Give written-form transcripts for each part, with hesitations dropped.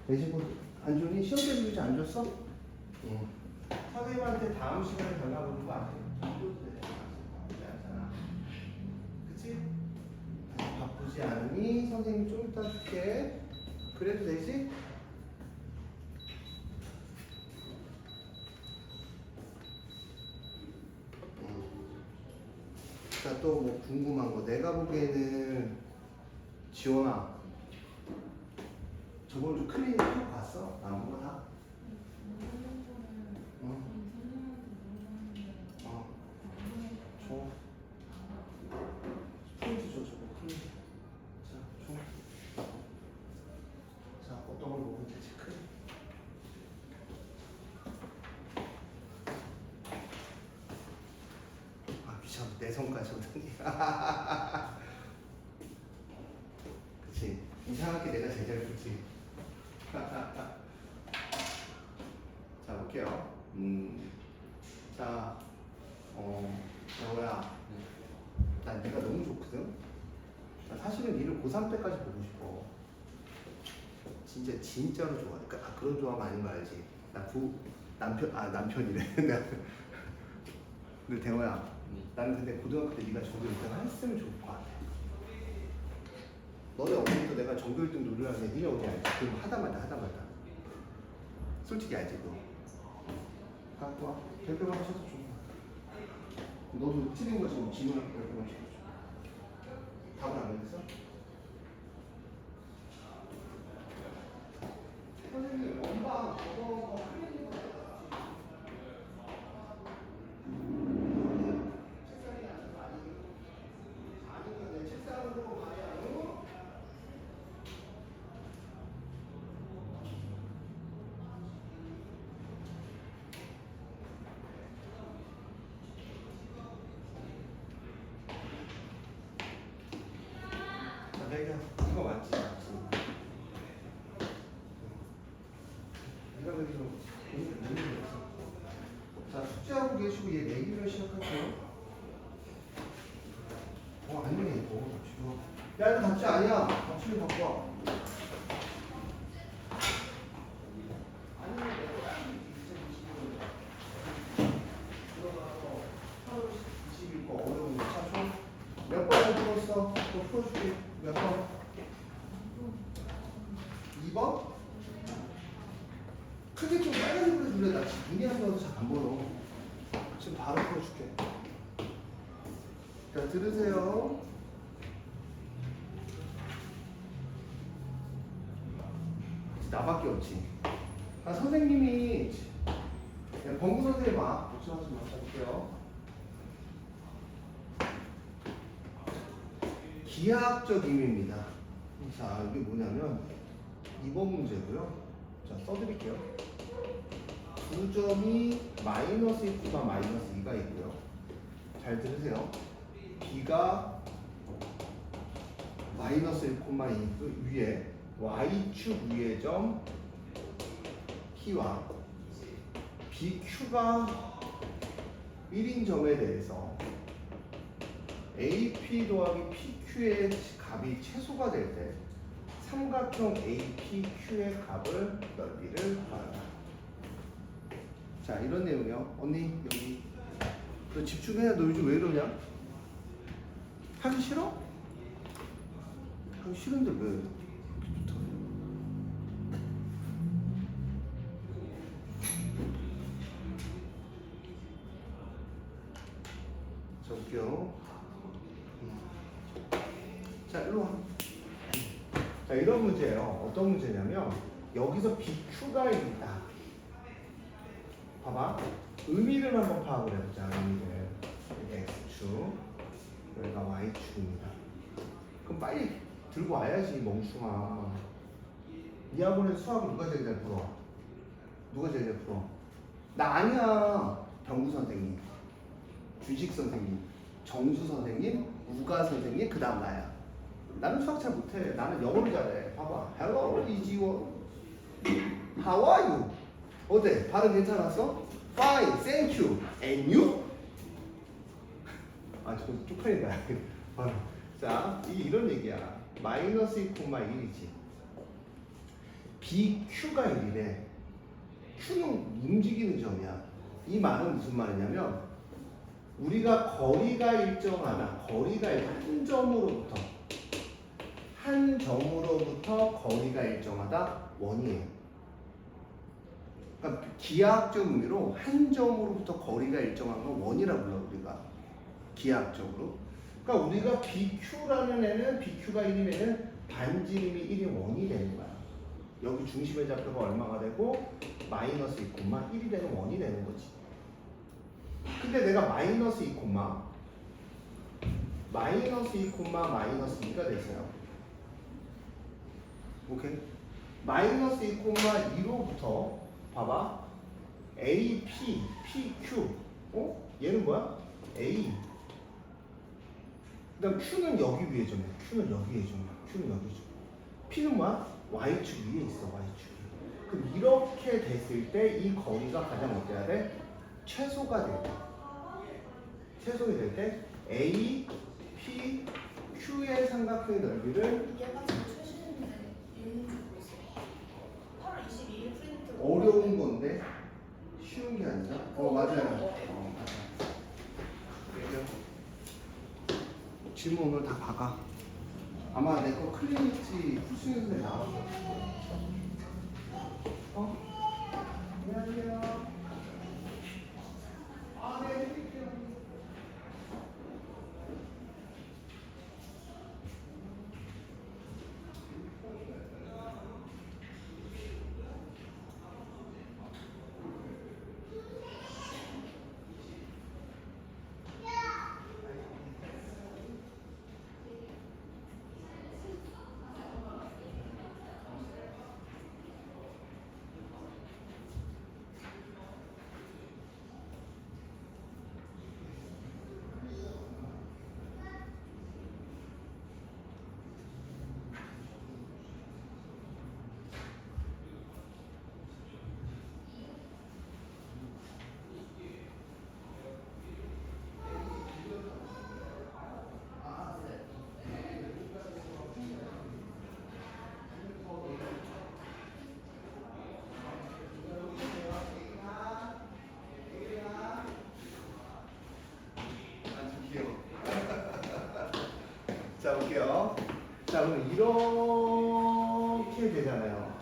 내신고 안 좋니? 시험 때 문제 안 줬어? 응. 선생님한테 다음 시간에 전화 오는 거 아세요? 그치? 바쁘지 않으니 선생님 좀 이따 줄게. 그래도 되지? 자, 또 뭐 궁금한 거. 내가 보기에는 지원아, 저번 주 클리닉 하고 갔어? 나온 거 다? 응? 줘. 프린트 줘, 저거 프린트. 자, 줘. 자, 어떤 걸 먹으면 되지? 크게. 아, 귀찮아. 내 손까지 오더니. 그치? 이상하게 내가 제일 잘 붙지. 자, 볼게요. 자, 여보야. 난 네가 너무 좋거든? 나 사실은 니를 고3 때까지 보고 싶어. 진짜로 좋아. 그러니까 그런 좋아하면 아닌 거 알지? 남편이래. 근데 대호야, 나는 근데 고등학교 때 네가 전교 1등 했으면 좋을 것 같아. 너네 어머니도 내가 전교 1등 노리라는데 니네 어디 알지? 그럼 하다 말다. 솔직히 알지 그거. 갖고 와. 별표만 하셔도 좋은 것 같아. 너도 틀린 거 지금 질문할 때 별표만 하셔도 좋아. 답은 안 했어? 선생님, 원방 저거 하는 거 책상이 아닌 거 아니에요? 아니면 내 책상으로 가야 자, 내가 이거 맞지? 네가 그래도 공부 자, 숙제하고 계시고 얘 내기를 시작할게요. 아니네 이거 지금. 야, 이거 답지 아니야. 답지를 갖고 와. 아니면 내가 2025년 들어가서 8월 20일 거 어려운 거 찾죠? 몇 번을 풀었어? 또 풀어줄게. 몇 번? 2번? 크게 좀 빨간색으로 줄래? 나 지금 눈이 안 좋아서 잘 안 보여. 지금 바로 풀어줄게. 자, 들으세요. 나밖에 없지. 아, 선생님이 범구 선생님 걱정하지 마세요. 기하학적 의미입니다. 자, 이게 뭐냐면 2번 문제고요. 자, 써드릴게요. 두 점이 마이너스 1, 마이너스 2가 있고요. 잘 들으세요. B가 마이너스 1, 2 위에 Y축 위의 점 P와 BQ가 1인 점에 대해서 AP 더하기 PQ의 값이 최소가 될 때 삼각형 APQ의 값을 넓이를 구한다. 자, 이런 내용이요. 언니 여기 너 집중해야. 너 요즘 왜 이러냐? 하기 싫어? 하기 싫은데 왜 이렇게 좋다. 자, 볼게요. 자, 일로 와. 자, 이런 문제예요. 어떤 문제냐면 여기서 BQ가 있다. 봐봐. 의미를 한번 파악을 해보자. 의미를. 여기 X축, 여기가 Y축입니다. 그럼 빨리 들고 와야지, 멍충아. 이 학원에서 수학을 누가 제일 잘 풀어? 누가 제일 잘 풀어? 나 아니야. 병구 선생님, 주식 선생님, 정수 선생님, 우가 선생님, 그 다음 나야. 나는 수학 잘 못해. 나는 영어를 잘해. 봐봐. Hello, is you? How are you? 어때? 발음 괜찮았어? Fine, thank you. And you? 아, 저 쪽팔린다. 자, 이런 얘기야. 마이너스 2, 1이지. BQ가 1이래. Q는 움직이는 점이야. 이 말은 무슨 말이냐면 우리가 거리가 일정하다. 거리가 한 점으로부터 거리가 일정하다. 원이에요. 그러니까 기하학적 의미로 한 점으로부터 거리가 일정한 건 원이라 불러 우리가 기하학적으로. 그러니까 우리가 BQ라는 애는 BQ가 1인 애는 반지름이 1이 원이 되는 거야. 여기 중심의 좌표가 얼마가 되고 마이너스 2, 1이 되는 원이 되는 거지. 근데 내가 마이너스 2, 마이너스 2가 됐어요. 오케이? 마이너스 2, 2로부터 봐봐. A, P, P, Q. 얘는 뭐야? A. 그 다음 Q는 여기 위에 점이야. Q는 여기 점. P는 뭐야? Y축 위에 있어. Y축. 그럼 이렇게 됐을 때 이 거리가 가장 어때야 돼? 최소가 될 때. 최소가 될 때 A, P, Q의 삼각형의 넓이를 얘가 지금 최신인데 얘는 주고 있어. 8월 22일 프린트. 어려운 건데 쉬운 게 아니라 맞아요. 질문 오늘 다 박아. 아마 내 거 클리닉지 풀수능에 나왔을 거야. 안녕하세요. 네, 드릴게요. 자, 볼게요. 자, 그럼 이렇게 되잖아요.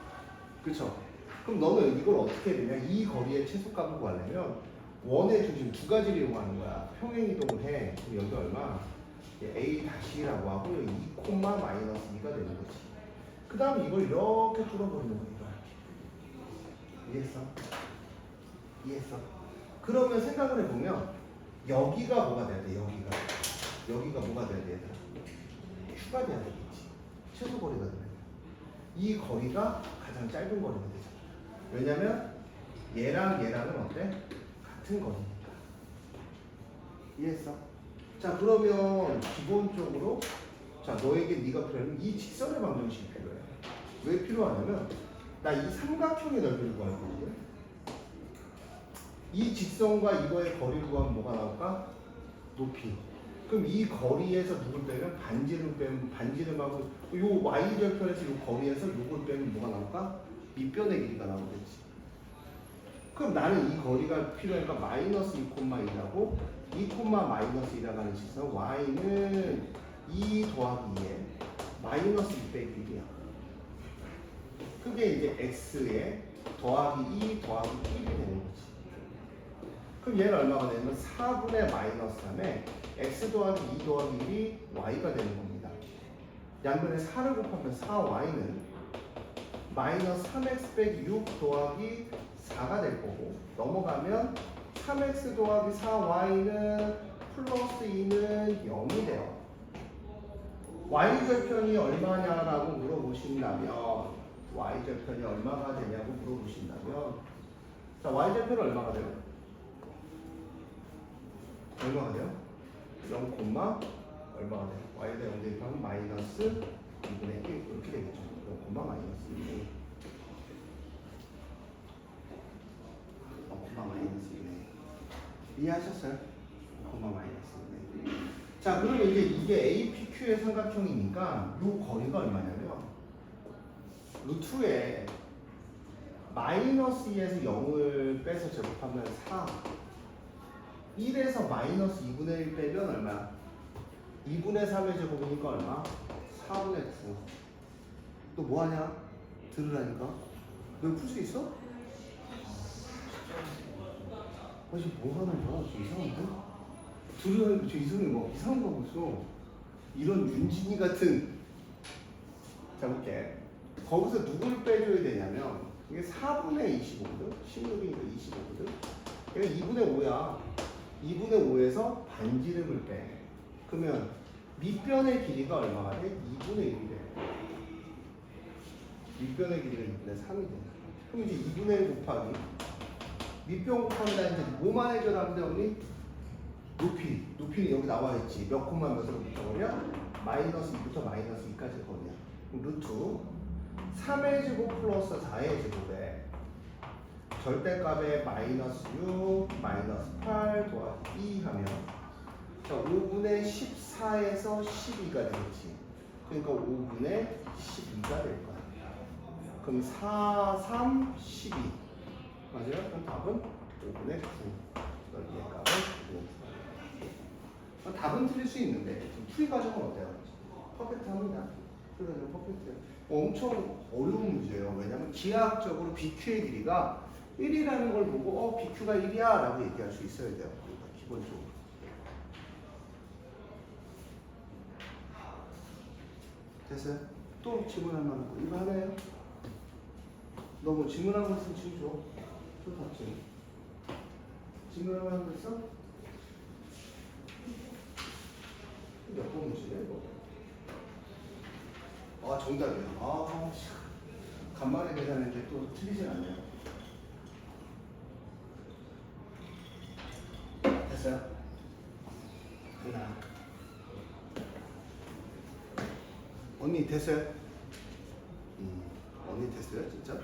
그쵸? 그럼 너는 이걸 어떻게 해야 되냐? 이 거리의 최소값을 구하려면 원의 중심 두 가지를 이용하는 거야. 평행 이동을 해. 그럼 여기 얼마? A-라고 하고 여기 2, 마이너스 2가 되는 거지. 그 다음에 이걸 이렇게 뚫어버리는 거야. 이해했어? 그러면 생각을 해보면 여기가 뭐가 돼야 돼? 여기가 뭐가 돼야 돼? 얘들아? Q가 돼야 되겠지. 최소 거리가 되면 이 거리가 가장 짧은 거리가 되잖아. 왜냐면 얘랑은 어때? 같은 거리니까. 이해했어? 자, 그러면 기본적으로 너에게 네가 필요하면 이 직선의 방정식이 필요해. 왜 필요하냐면 나 이 삼각형의 넓이를 구할 거거든. 이 직선과 이거의 거리를 구하면 뭐가 나올까? 높이. 그럼 이 거리에서 누굴 빼면 반지름하고 요 y절편에서 요 거리에서 요걸 빼면 뭐가 나올까? 밑변의 길이가 나오겠지. 그럼 나는 이 거리가 필요하니까 마이너스 2,2라고 2, 마이너스 2라고 하는 직선 y는 2 더하기 2에 마이너스 2 빼기 1이야. 그게 이제 x에 더하기 2 더하기 1이 되는 거지. 그럼 얘는 얼마가 되냐면 4분의 마이너스 3에 x 더하기 2 더하기 1이 y가 되는 겁니다. 양변에 4를 곱하면 4y는 마이너스 3x 빼기 6 더하기 4가 될 거고 넘어가면 3x 더하기 4y는 플러스 2는 0이 돼요. y절편이 얼마냐라고 물어보신다면 y절편이 얼마가 되냐고 물어보신다면 자, y절편은 얼마가 돼요? 얼마가 돼요? 0, 얼마가 돼요? y가 0 대입하면 마이너스 2분의 1 이렇게 되겠죠. 0, 마이너스 2분의 1 마이너스 2분의 1 이해하셨어요? 0, 마이너스 2분의 1 자, 그러면 이제 이게 APQ의 삼각형이니까 요 거리가 얼마냐면 루트에 마이너스 2에서 0을 빼서 제곱하면 4. 1에서 마이너스 2분의 1 빼면 얼마? 2분의 3의 제곱이니까 얼마? 4분의 9. 또 뭐 하냐? 들으라니까. 너 풀 수 있어? 지금 뭐 하는 거야? 저 이상한데? 들으라니까 저 이상해. 뭐 이상한 거 하고 있어. 이런 윤진이 같은. 자, 볼게. 거기서 누굴 빼줘야 되냐면 이게 4분의 25거든? 16이니까 25거든? 그러니까 2분의 5야. 2분의 5에서 반지름을 빼. 그러면 밑변의 길이가 얼마가 돼? 2분의 1이 돼. 밑변의 길이가 2분의 3이 돼. 그럼 이제 2분의 1 곱하기 밑변 곱하기 다 이제 뭐만 해결하면 돼, 언니? 높이는 여기 나와 있지. 몇 콤마 몇으로 붙여버려? 마이너스 2부터 마이너스 2까지 거냐. 루트 3의 제곱 플러스 4의 제곱에 절대값에 마이너스 6, 마이너스 8 더하기 2 하면 자, 5분의 14에서 12가 되겠지. 그러니까 5분의 12가 될 거야. 그럼 4, 3, 12 맞아요? 그럼 답은 5분의 9. 여기에 값은 5. 답은 틀릴 수 있는데 풀이 과정은 어때요? 퍼펙트합니다. 풀이 과정 퍼펙트해요. 엄청 어려운 문제예요. 왜냐하면 기하학적으로 BQ의 길이가 1이라는 걸 보고 BQ가 1이야 라고 얘기할 수 있어야 돼요. 그러니까 기본적으로. 됐어요? 또 질문할 만한 거 이거 하나요? 너 뭐 질문한 거 있으면 지금 줘. 답지. 질문할 만한 거 있어? 몇 번 문제야 이거? 아 정답이야. 아 간만에 계산했는데 또 틀리진 않네요. 됐어요? 하나. 언니 됐어요? 언니 됐어요 진짜?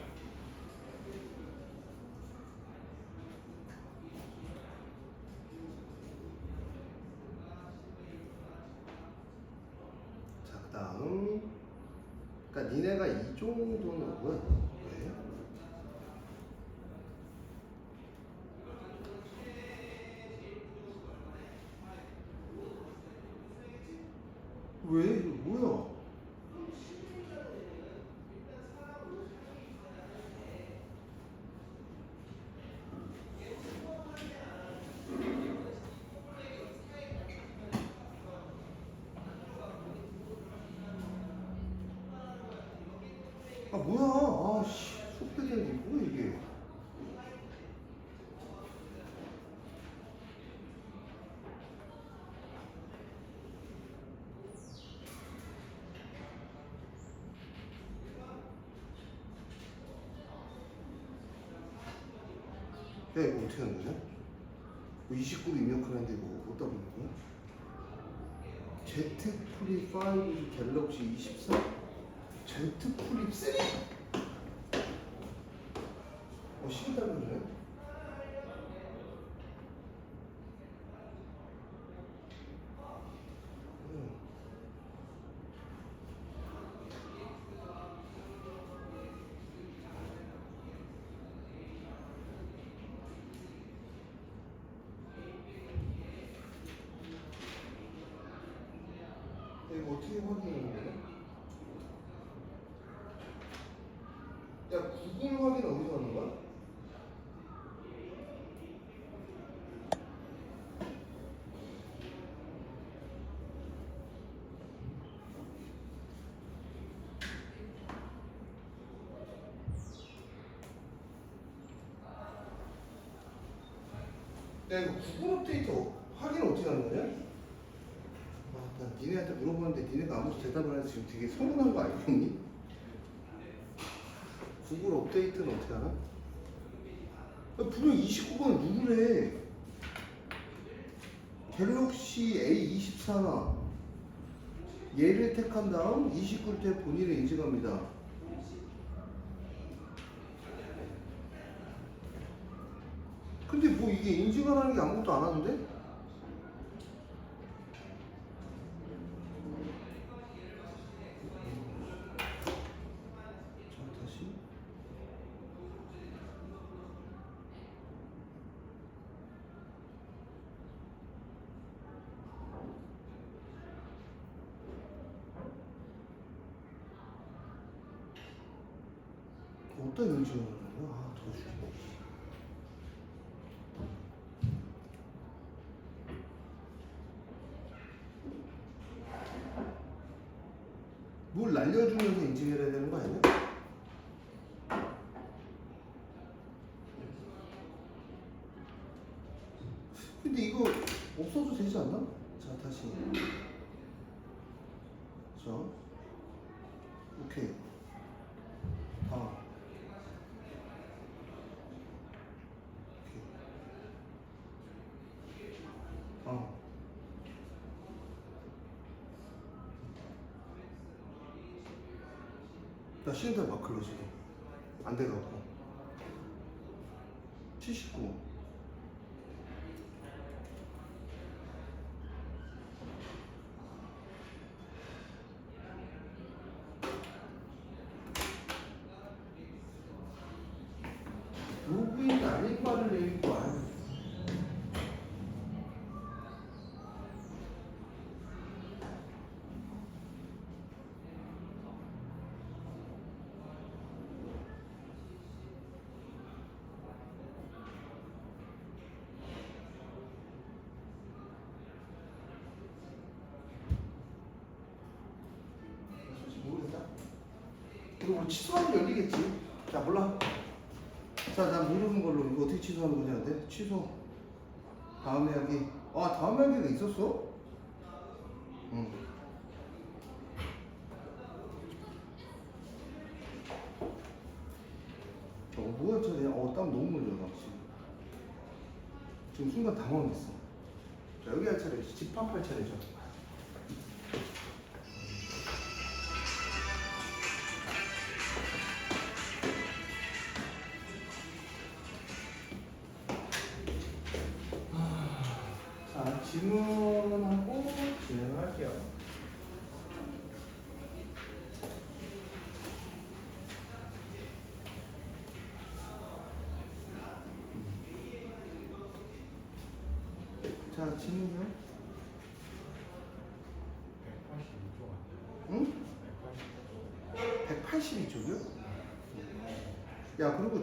자 그다음 그러니까 니네가 이 정도는 뭐야? 왜? 왜? 이거 뭐야? 아 뭐야? 아씨 속배기는 뭐야 이게? 야 이거 어떻게 하는 거냐? 29로 입력하는데 이거 어디다 보는 거야? Z 플립 5 갤럭시 24? Z 플립 3? 12달러네? 이거 어떻게 확인하는 거야? 야 구글 확인 어디서 하는 거야? 야 이거 구글 업데이트 확인 어떻게 하는 거냐? 아, 난 니네한테 물어보는데 니네가 아무도 대답을 안 해서 지금 되게 서운한 거 알고 있니? 구글 업데이트는 어떻게 하나? 분명 29번 누구래? 갤럭시 A24나 얘를 택한 다음 29를 택 본인을 인증합니다. 근데 뭐 이게 인증하라는 게 아무것도 안 하는데? 자 다시 어디다 이걸 지우는 거야? 아, 도와주지. 뭘 날려주면서 인증해야 되는 거 아니야? 근데 이거 없어도 되지 않나? 자, 다시. 자, 오케이. 다음. 오케이. 나 시간대 마크로 지금 안 돼갖고 79. 로그인 아닌 말을 내리고 안. 솔직히 모르겠다. 이거 뭐 취소하면 열리겠지. 자, 몰라. 자, 나 모르는 걸로 이거 어떻게 취소하는 거냐? 돼? 취소. 다음 이야기. 아, 다음 이야기가 있었어? 응. 뭐야, 저, 땀 너무 흘려, 나 지금 순간 당황했어. 자, 여기 할 차례, 집합할 차례죠. 자, 질문하고 진행할게요. 자, 질문요? 182쪽 아니에요? 응? 182쪽. 182쪽이요? 야, 그리고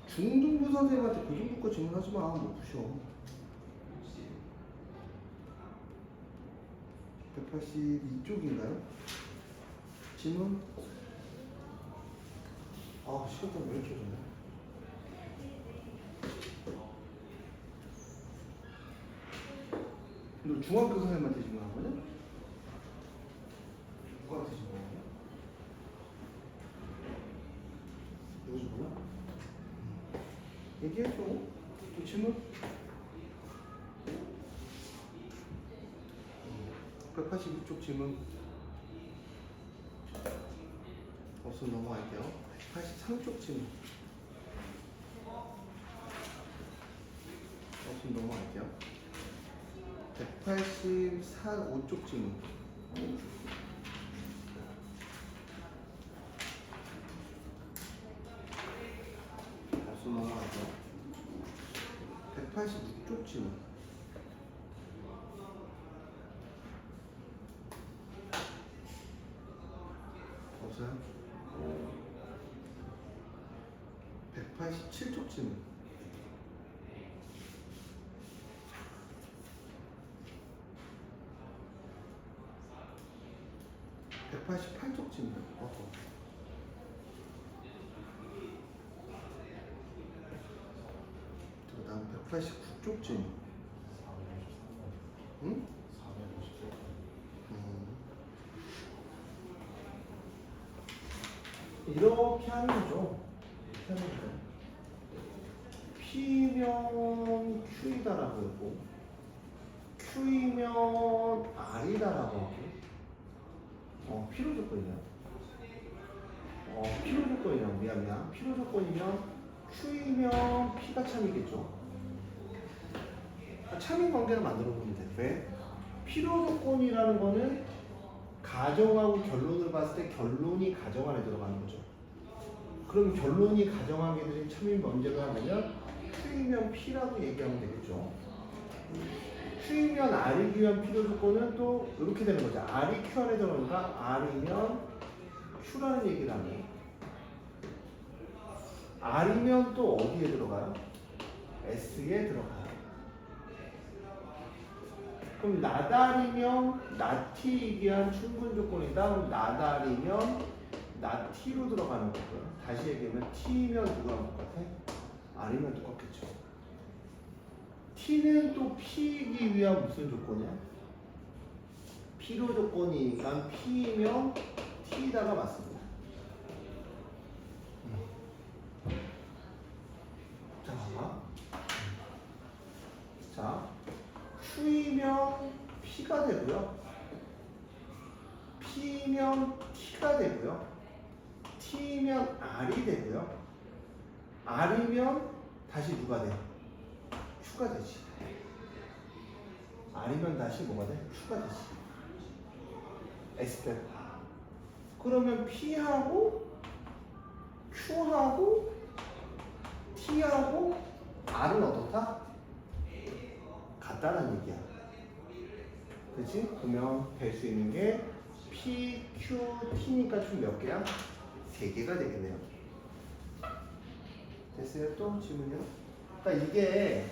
중등부 선생님한테 그 정도 거 질문하지 마. 못 푸셔. 182쪽인가요? 질문? 아, 시간 왜 이렇게 좋네. 너 중학교 선생님한테 질문한 거냐? 누구한테 질문한 거야? 누구지 몰라? 얘기해줘. 또 질문? 182쪽 질문. 없으면 넘어갈게요. 183쪽 질문. 없으면 넘어갈게요. 5쪽 질문. 없으면 넘어갈게요. 186쪽 질문. 없어요? 187쪽 질문. 188쪽 질문. 그 다음 189쪽 질문. 453번. 응? 453번. 이렇게 하는 거죠. 이렇게 하는 거죠. P면 Q이다라고 했고, Q이면 R이다라고 하고, 필요 조건이야. 필요 조건이야. 미안. 필요 조건이면 Q이면 P가 참이겠죠. 참인 관계를 만들어 보면 돼. 왜? 필요 조건이라는 거는 가정하고 결론을 봤을 때 결론이 가정 안에 들어가는 거죠. 그럼 결론이 가정하게 되는 참인 문제가 하면 Q이면 P라고 얘기하면 되겠죠. Q이면 R이기 위한 필요 조건은 또 이렇게 되는 거죠. R이 Q 안에 들어오니까 R이면 Q라는 얘기를 하네. R이면 또 어디에 들어가요? S에 들어가요. 그럼 나달이면 나티이기 한 충분 조건이다. 그럼 나달이면 나티로 들어가는 거고요. 다시 얘기하면 T면 누구랑 똑같아? R이면 똑같겠죠. T는 또 P이기 위한 무슨 조건이야? 필요 조건이니까 P면 T에다가 맞습니다. 자, 봐봐. 자, Q이면 P가 되고요. P면 T가 되고요. T면 R이 되고요. R이면 다시 누가 돼? Q가 되지. R이면 다시 뭐가 돼? Q가 되지. S 빼고. 그러면 P하고 Q하고 T하고 R은 어떻다? 같다는 얘기야. 그치? 그러면 될 수 있는 게 P, Q, T니까 총 몇 개야? 3개가 되겠네요. 됐어요? 또 질문이요? 그러니까 이게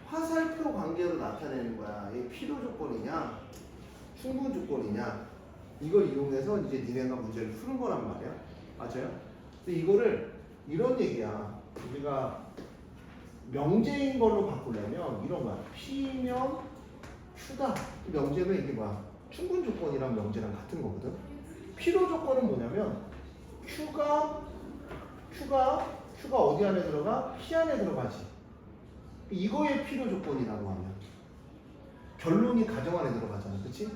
화살표 관계로 나타내는 거야. 이게 필요 조건이냐, 충분 조건이냐, 이걸 이용해서 이제 니네가 문제를 푸는 거란 말이야. 맞아요? 근데 이거를 이런 얘기야. 우리가 명제인 걸로 바꾸려면 이런 거야. P면 Q다. 명제면 이게 뭐야? 충분 조건이랑 명제랑 같은 거거든. 필요 조건은 뭐냐면 Q가 어디 안에 들어가? P 안에 들어가지. 이거의 필요 조건이라고 하면 결론이 가정 안에 들어가잖아. 그치?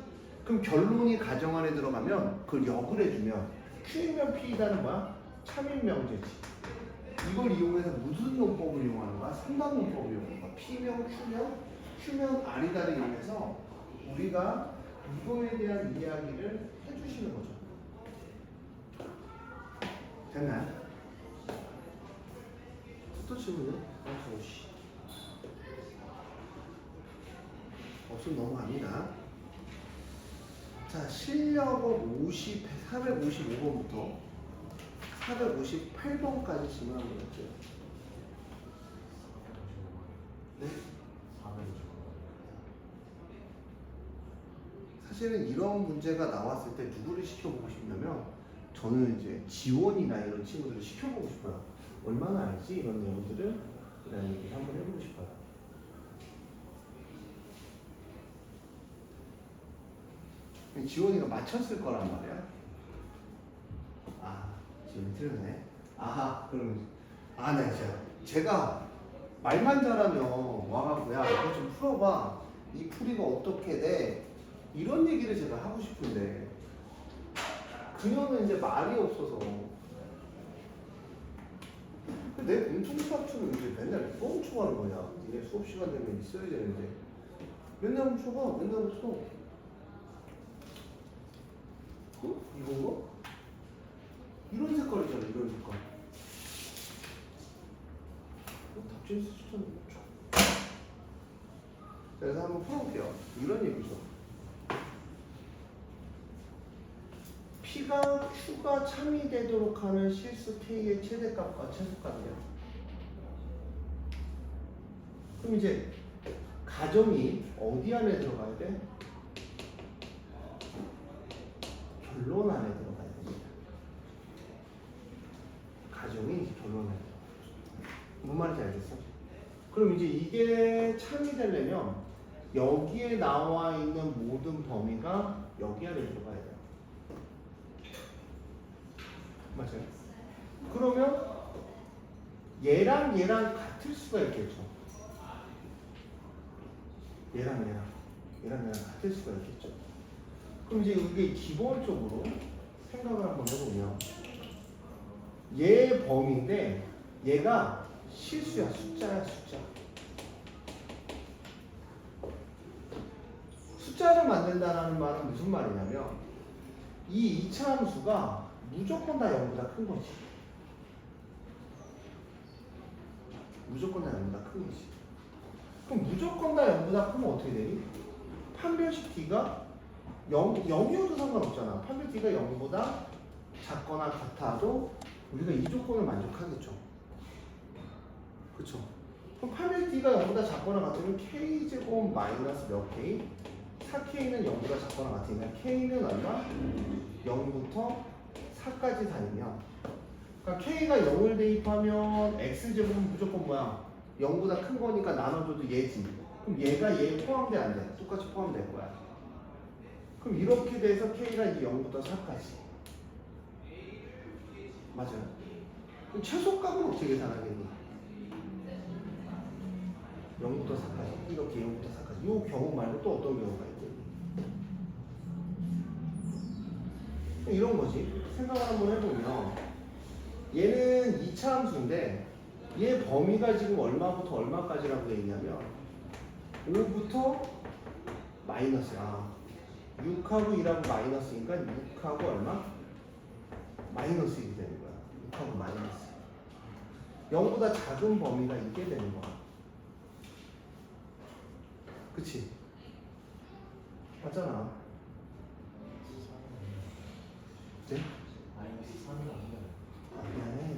그럼 결론이 가정 안에 들어가면 그걸 역을 해주면 Q이면 P이다는 뭐야? 참인 명제지. 이걸 이용해서 무슨 논법을 이용하는 거야? 삼단 논법을 이용하는 거야. P면 Q면 R이다를 이용해서 우리가 이거에 대한 이야기를 해주시는 거죠. 됐나요? 또 질문이요? 씨. 없으면 넘어갑니다. 자, 실력업 455번부터 458번까지 질문 한번 할게요. 네? 455. 사실은 이런 문제가 나왔을 때 누구를 시켜보고 싶냐면 저는 이제 지원이나 이런 친구들을 시켜보고 싶어요. 얼마나 알지? 이런 내용들을 라는 얘기 한번 해보고 싶어요. 지원이가 맞췄을 거란 말이야. 아, 지원이 틀렸네. 아하, 그러면 네, 제가 말만 잘하면 와갖고 야 이거 좀 풀어봐. 이 풀이가 어떻게 돼? 이런 얘기를 제가 하고 싶은데 그녀는 이제 말이 없어서 내 공통수학처럼 이제 맨날 누가 훔쳐가는 거냐. 니네 수업 시간 되면 있어야 되는데 맨날 훔쳐가. 맨날 없어. 이건가? 이런 색깔이잖아. 이런 색깔. 답진수 추천 못 줘. 그래서 한번 풀어볼게요. 이런 얘기죠. P가 Q가 참이 되도록 하는 실수 K의 최대값과 최소값이야. 그럼 이제 가정이 어디 안에 들어가야 돼? 결론 안에 들어가야 됩니다. 가정이 이제 결론 안에 들어가요. 뭔 말인지 알겠어? 그럼 이제 이게 참이 되려면 여기에 나와 있는 모든 범위가 여기 안에 들어가야 돼요. 맞아요? 그러면 얘랑 같을 수가 있겠죠. 얘랑 같을 수가 있겠죠. 그럼 이제 이게 기본적으로 생각을 한번 해보면 얘 범위인데 얘가 실수야. 숫자야. 숫자를 만든다는 말은 무슨 말이냐면 이 2차 함수가 무조건 다 0보다 큰 거지. 무조건 다 0보다 큰 거지. 그럼 무조건 다 0보다 크면 어떻게 되니? 판별식 D가 0이어도 상관없잖아. 판별 D가 0보다 작거나 같아도 우리가 이 조건을 만족하겠죠. 그쵸? 그럼 800D가 0보다 작거나 같으면 K제곱 마이너스 몇 K? 4K는 0보다 작거나 같으면 K는 얼마? 0부터 4까지 다니면 그러니까 K가 0을 대입하면 X제곱은 무조건 뭐야? 0보다 큰 거니까 나눠줘도 얘지. 그럼 얘가 얘 포함돼 안 돼? 똑같이 포함될 거야. 그럼 이렇게 돼서 K가 이제 0부터 4까지. 맞아요. 그럼 최소값은 어떻게 계산하겠니? 0부터 4까지. 이렇게 0부터 4까지. 이 경우 말고 또 어떤 경우가 있니? 이런 거지. 생각을 한번 해보면 얘는 2차 함수인데 얘 범위가 지금 얼마부터 얼마까지라고 얘기하면 5부터 마이너스야. 6하고 1하고 마이너스니까 6하고 얼마? 마이너스 1이 되는 거야. 6하고 마이너스. 0보다 작은 범위가 이게 되는 거야. 그치? 맞잖아. 네? 마이너스 3이 아니에요. 아, 미안해.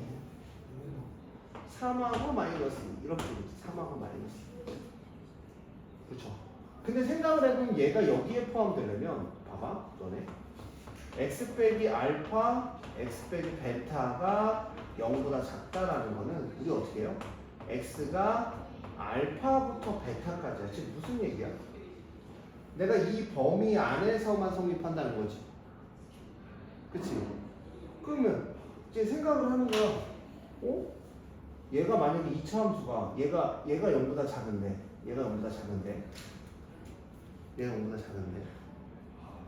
3하고 마이너스 이렇게 되지. 3하고 마이너스. 그쵸? 근데 생각을 해보면 얘가 여기에 포함되려면 봐봐 너네 x 빼기 알파 x 빼기 베타가 0보다 작다라는 거는 우리 어떻게 해요? x가 알파부터 베타까지야. 지금 무슨 얘기야? 내가 이 범위 안에서만 성립한다는 거지. 그치? 그러면 이제 생각을 하는 거야. 어? 얘가 만약에 2차 함수가 얘가 0보다 작은데 얘가 0보다 작은데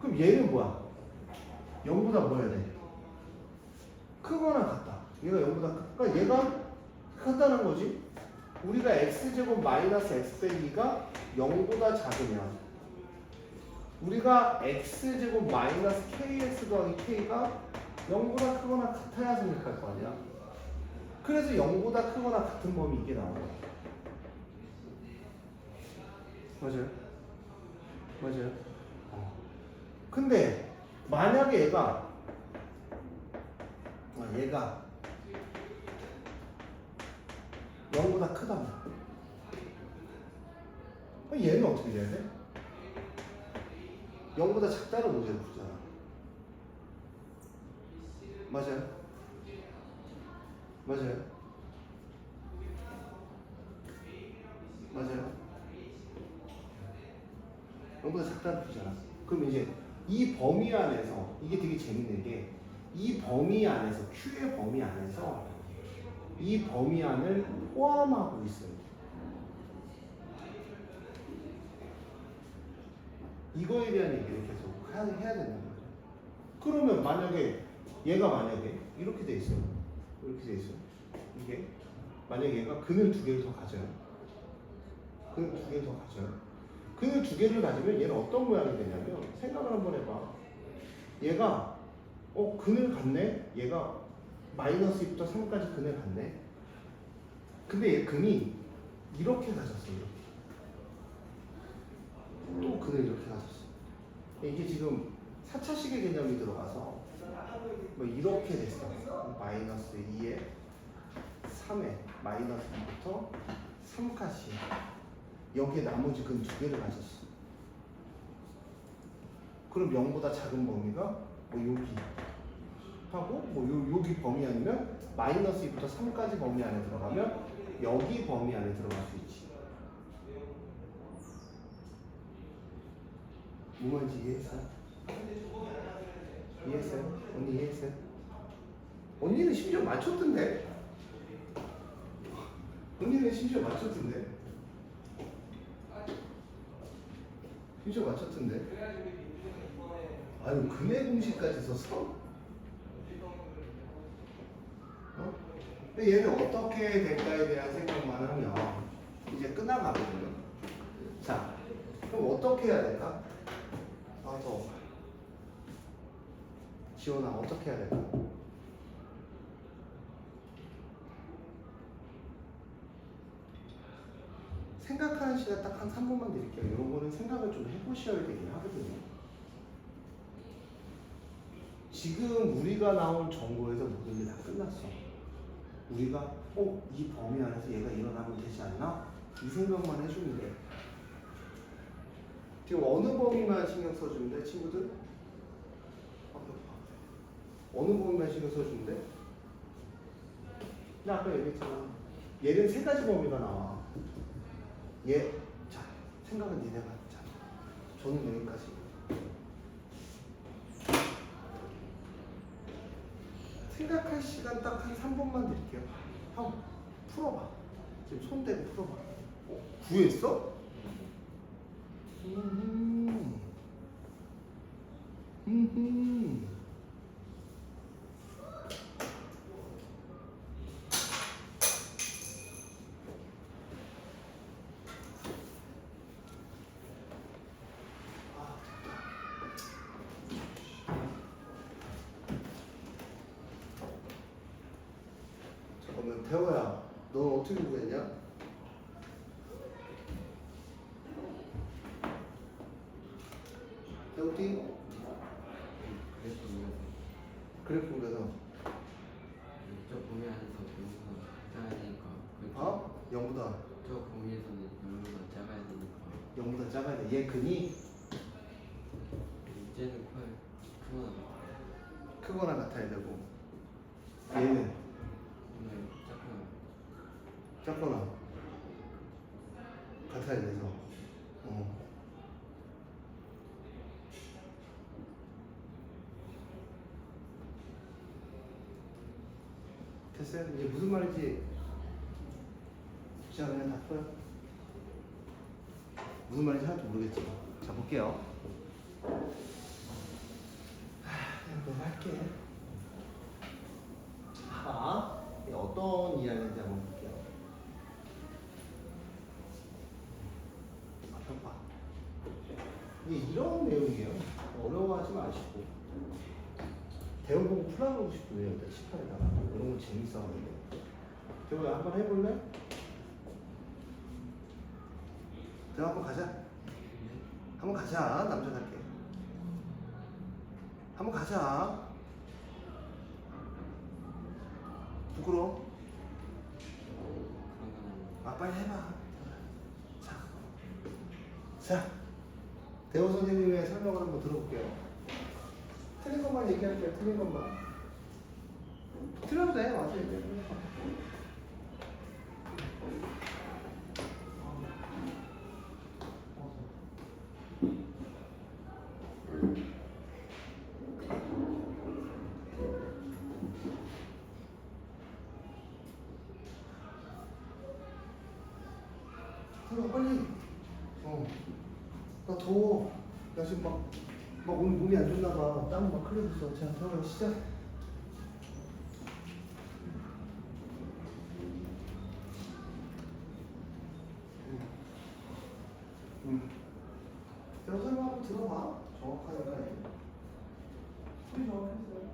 그럼 얘는 뭐야? 0보다 뭐 해야 돼? 크거나 같다. 얘가 0보다 그러니까 얘가 크다는 거지. 우리가 x제곱 마이너스 x 빼기가 0보다 작으면 우리가 x제곱 마이너스 kx 더하기 k가 0보다 크거나 같아야 생각할 거 아니야. 그래서 0보다 크거나 같은 범위 이게 나온 거야. 맞아요. 근데 만약에 얘가 0보다 크다면 그럼 얘는 어떻게 돼야 돼? 0보다 작다는 문제를 풀잖아. 맞아요. 0보다 작다는 풀잖아. 그럼 이제 이 범위 안에서 이게 되게 재밌는 게 이 범위 안에서 Q의 범위 안에서 이 범위 안을 포함하고 있어요. 이거에 대한 얘기를 계속 해야 되는 거죠. 그러면 만약에 얘가 이렇게 돼 있어요. 이게 만약에 얘가 근을 2개를 더 가져요. 근을 2개를 가지면 얘는 어떤 모양이 되냐면 생각을 한번 해봐. 얘가 근을 갖네. 얘가 마이너스 2부터 3까지 근을 갖네. 근데 얘 근이 이렇게 가졌어. 또 근을 이렇게 가졌어. 이게 지금 4차식의 개념이 들어가서 뭐 이렇게 됐어. 마이너스 2에 3에 마이너스 2부터 3까지 여기에 나머지 근 2개를 가졌어. 그럼 0보다 작은 범위가 뭐 여기 하고 뭐 여기 범위 아니면 마이너스 2부터 3까지 범위 안에 들어가면 여기 범위 안에 들어갈 수 있지. 뭐 말인지 이해했어요? 언니 이해했어요? 언니는 심지어 맞췄던데? 아유 근의 공식까지 썼어? 근데 얘는 어떻게 될까에 대한 생각만 하면 이제 끝나가거든요. 자, 그럼 어떻게 해야 될까? 지원아 어떻게 해야 될까? 생각하는 시간 딱 한 3분만 드릴게요. 이런 거는 생각을 좀 해보셔야 되긴 하거든요. 지금 우리가 나온 정보에서 모든 게 다 끝났어. 우리가 이 범위 안에서 얘가 일어나면 되지 않나? 이 생각만 해주면 돼. 지금 어느 범위만 신경 써주면 돼, 친구들? 어느 범위만 신경 써주면 돼? 나 아까 얘기했잖아. 얘는 세 가지 범위가 나와. 자, 생각은 니네가 자, 저는 여기까지. 생각할 시간 딱 한 3분만 드릴게요. 형, 풀어봐. 지금 손 대고 풀어봐. 구했어? 음. 잠깐만, 태호야, 너 어떻게 구했냐? 태호띠? 그래프 그래서 저 범위안에서 영보다 작아야 되니까 어? 0보다 저 범위에서는 영보다 작아야 되니까 0보다 작아야 돼. 얘 근이 이제는 크거나 크거나 같아야 되고 얘는 오늘 작거나 작거나 같아야 돼서 됐어요? 이제 무슨 말인지 그냥 다 풀어요. 무슨 말인지 하나도 모르겠지만 자 볼게요. 그냥 그거 할게. 봐봐. 이게 어떤 이야기인지 한번 볼게요. 앞에 봐. 이게 이런 내용이에요. 어려워하지 마시고 대형 보고 풀어보고 싶으면 일단 18에다가 이런 거 재밌어 하는데 대호야 한번 해볼래? 대호 한번 가자. 한번 가자. 남자답게 한번 가자. 부끄러워? 그런 건 빨리 해봐. 자, 대호 선생님의 설명을 한번 들어볼게요. 틀린 것만 얘기할게요. 틀린 것만. 틀려도 돼. 맞아. 들어 빨리. 나 더워. 나 지금 막 오늘 몸이 안 좋나 봐. 땀 막 흘려졌어. 자, 들어가 시작. 내가 설명 한번 들어봐. 정확하니까. 소리 정확했어요.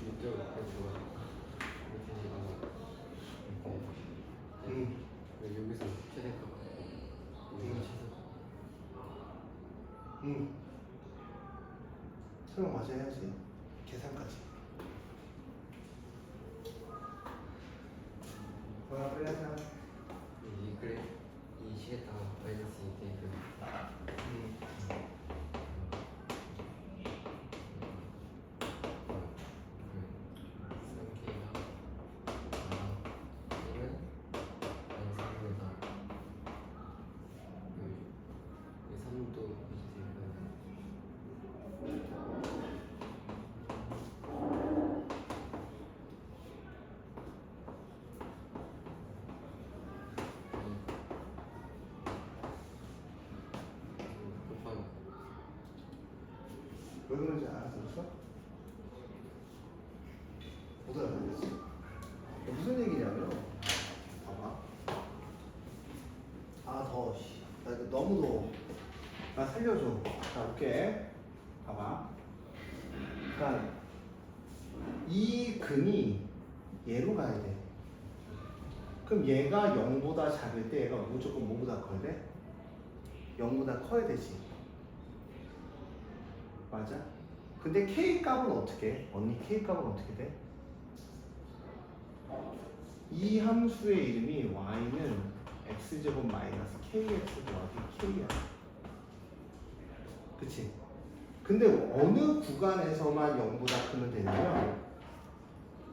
이쪽으로 좋아 이렇게 여기서 최대값 여기서 최대값 설명 마저 해야지. 계산까지. 뭐야, 빨리 하자. 그래 이 시계다가 마이너스 2되니까 왜 그런지 알았어? 못 알아듣겠어. 무슨 얘기냐면, 봐봐. 아, 더워. 나 이거 너무 더워. 나 살려줘. 자, 볼게. 봐봐. 그러니까 이 근이 얘로 가야 돼. 그럼 얘가 0보다 작을 때 얘가 무조건 뭐보다 커야 돼? 0보다 커야 되지. 맞아? 근데 K 값은 어떻게 해? 언니 K 값은 어떻게 돼? 이 함수의 이름이 y는 x제곱 마이너스 kx 더하기 k야. 그치? 근데 어느 구간에서만 0보다 크면 되냐면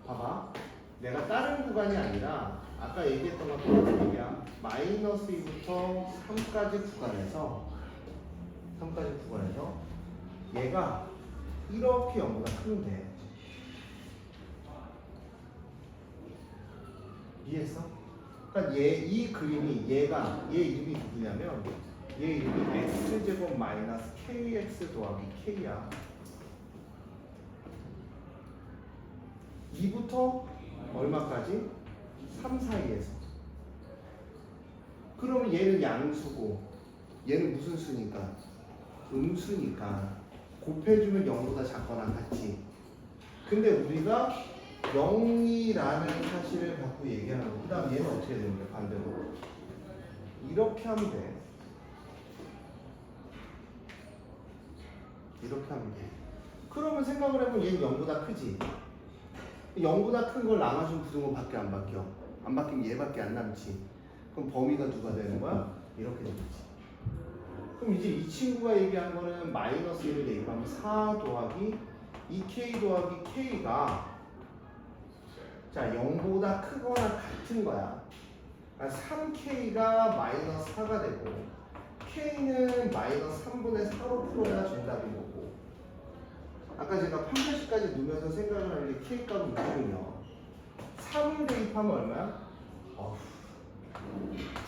봐봐. 내가 다른 구간이 아니라 아까 얘기했던 것 똑같은 얘기야. 마이너스 2부터 3까지 구간에서 얘가 이렇게 0보다 크면 돼. 이해했어? 그러니까 이 그림이 얘 이름이 누구냐면 얘 이름이 x제곱 마이너스 kx 더하기 k야. 2부터 얼마까지? 3 사이에서. 그러면 얘는 양수고 얘는 무슨 수니까? 음수니까 곱해주면 0보다 작거나 같지. 근데 우리가 0이라는 사실을 갖고 얘기하는 거. 그 다음 얘는 어떻게 되는 거야? 반대로 이렇게 하면 돼. 이렇게 하면 돼. 그러면 생각을 해보면 얘는 0보다 크지. 0보다 큰 걸 나눠준 부등호밖에 안 바뀌어. 안 바뀌면 얘밖에 안 남지. 그럼 범위가 누가 되는 거야? 이렇게 되겠지. 그럼 이제 이 친구가 얘기한 거는 마이너스 1을 대입하면 4 더하기 2k 더하기 k가 자 0보다 크거나 같은 거야. 그러니까 3k가 마이너스 4가 되고 k는 마이너스 3분의 4로 풀어야 정답인 거고. 아까 제가 판별식까지 넣으면서 생각을 하는 게 k 값은 6이요. 3을 대입하면 얼마야?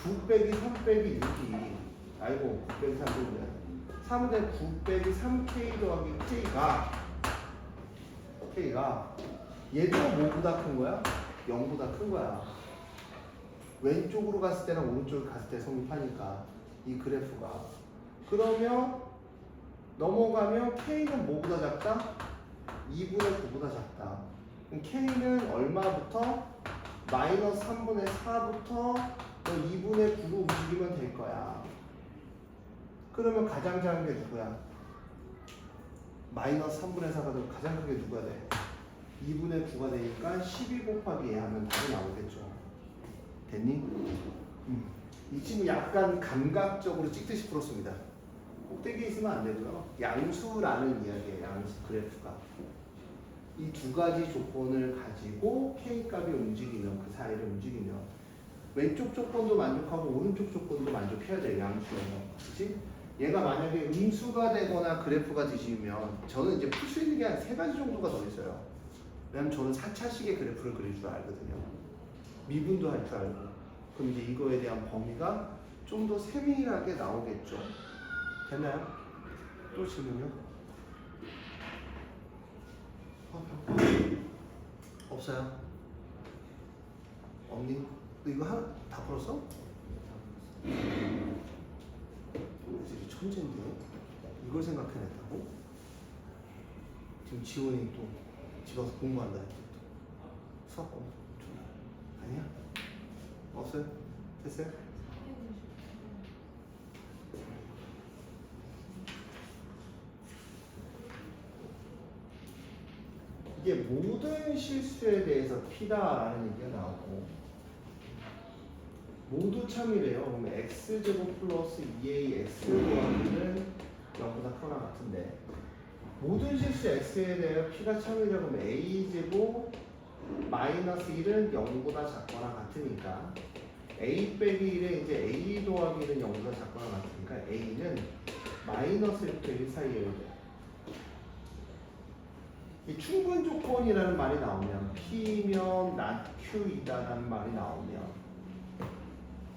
9 빼기 3 빼기 6이 아이고 9 빼기 3 빼기 6이야. 3을 대입 9 빼기 3k 더하기 k가 얘도 뭐보다 큰 거야? 0보다 큰 거야. 왼쪽으로 갔을 때랑 오른쪽으로 갔을 때 성립하니까 이 그래프가. 그러면 넘어가면 K는 뭐보다 작다? 2분의 9보다 작다. 그럼 K는 얼마부터? 마이너스 3분의 4부터 2분의 9로 움직이면 될 거야. 그러면 가장 작은 게 누구야? 마이너스 3분의 4가 되면 가장 큰 게 누가 돼? 2분의 9가 되니까 12 곱하기 얘 하면 답이 나오겠죠. 됐니? 이 친구 약간 감각적으로 찍듯이 풀었습니다. 꼭대기에 있으면 안 되고요. 양수라는 이야기예요. 양수 그래프가. 이 두 가지 조건을 가지고 K값이 움직이면 그 사이를 움직이면 왼쪽 조건도 만족하고 오른쪽 조건도 만족해야 돼요. 양수에서. 그렇지? 얘가 만약에 음수가 되거나 그래프가 뒤지면 저는 이제 풀 수 있는 게 한 3가지 정도가 더 있어요. 왜냐면 저는 4차식의 그래프를 그릴 줄 알거든요. 미분도 할 줄 알고. 그럼 이제 이거에 대한 범위가 좀 더 세밀하게 나오겠죠. 됐나요? 또 질문요? 없어요? 없니? 너 이거 다 풀었어? 이제 천재인데 이걸 생각해냈다고? 지금 지원이 또 집 와서 공부한다 했지. 수학 공부 좀 아니야? 없어요? 됐어요? 이게 모든 실수에 대해서 P다라는 얘기가 나오고 모두 참이래요. 그러면 x제곱 플러스 2ax 더하기는 0보다 크거나 같은데 모든 실수 x에 대해 P가 참이라고 하면 a제곱 마이너스 1은 0보다 작거나 같으니까 a 빼기 1에 이제 a 더하기 1은 0보다 작거나 같으니까 a는 마이너스 1부터 1 사이에 돼. 이 충분 조건이라는 말이 나오면 P면 not Q이다라는 말이 나오면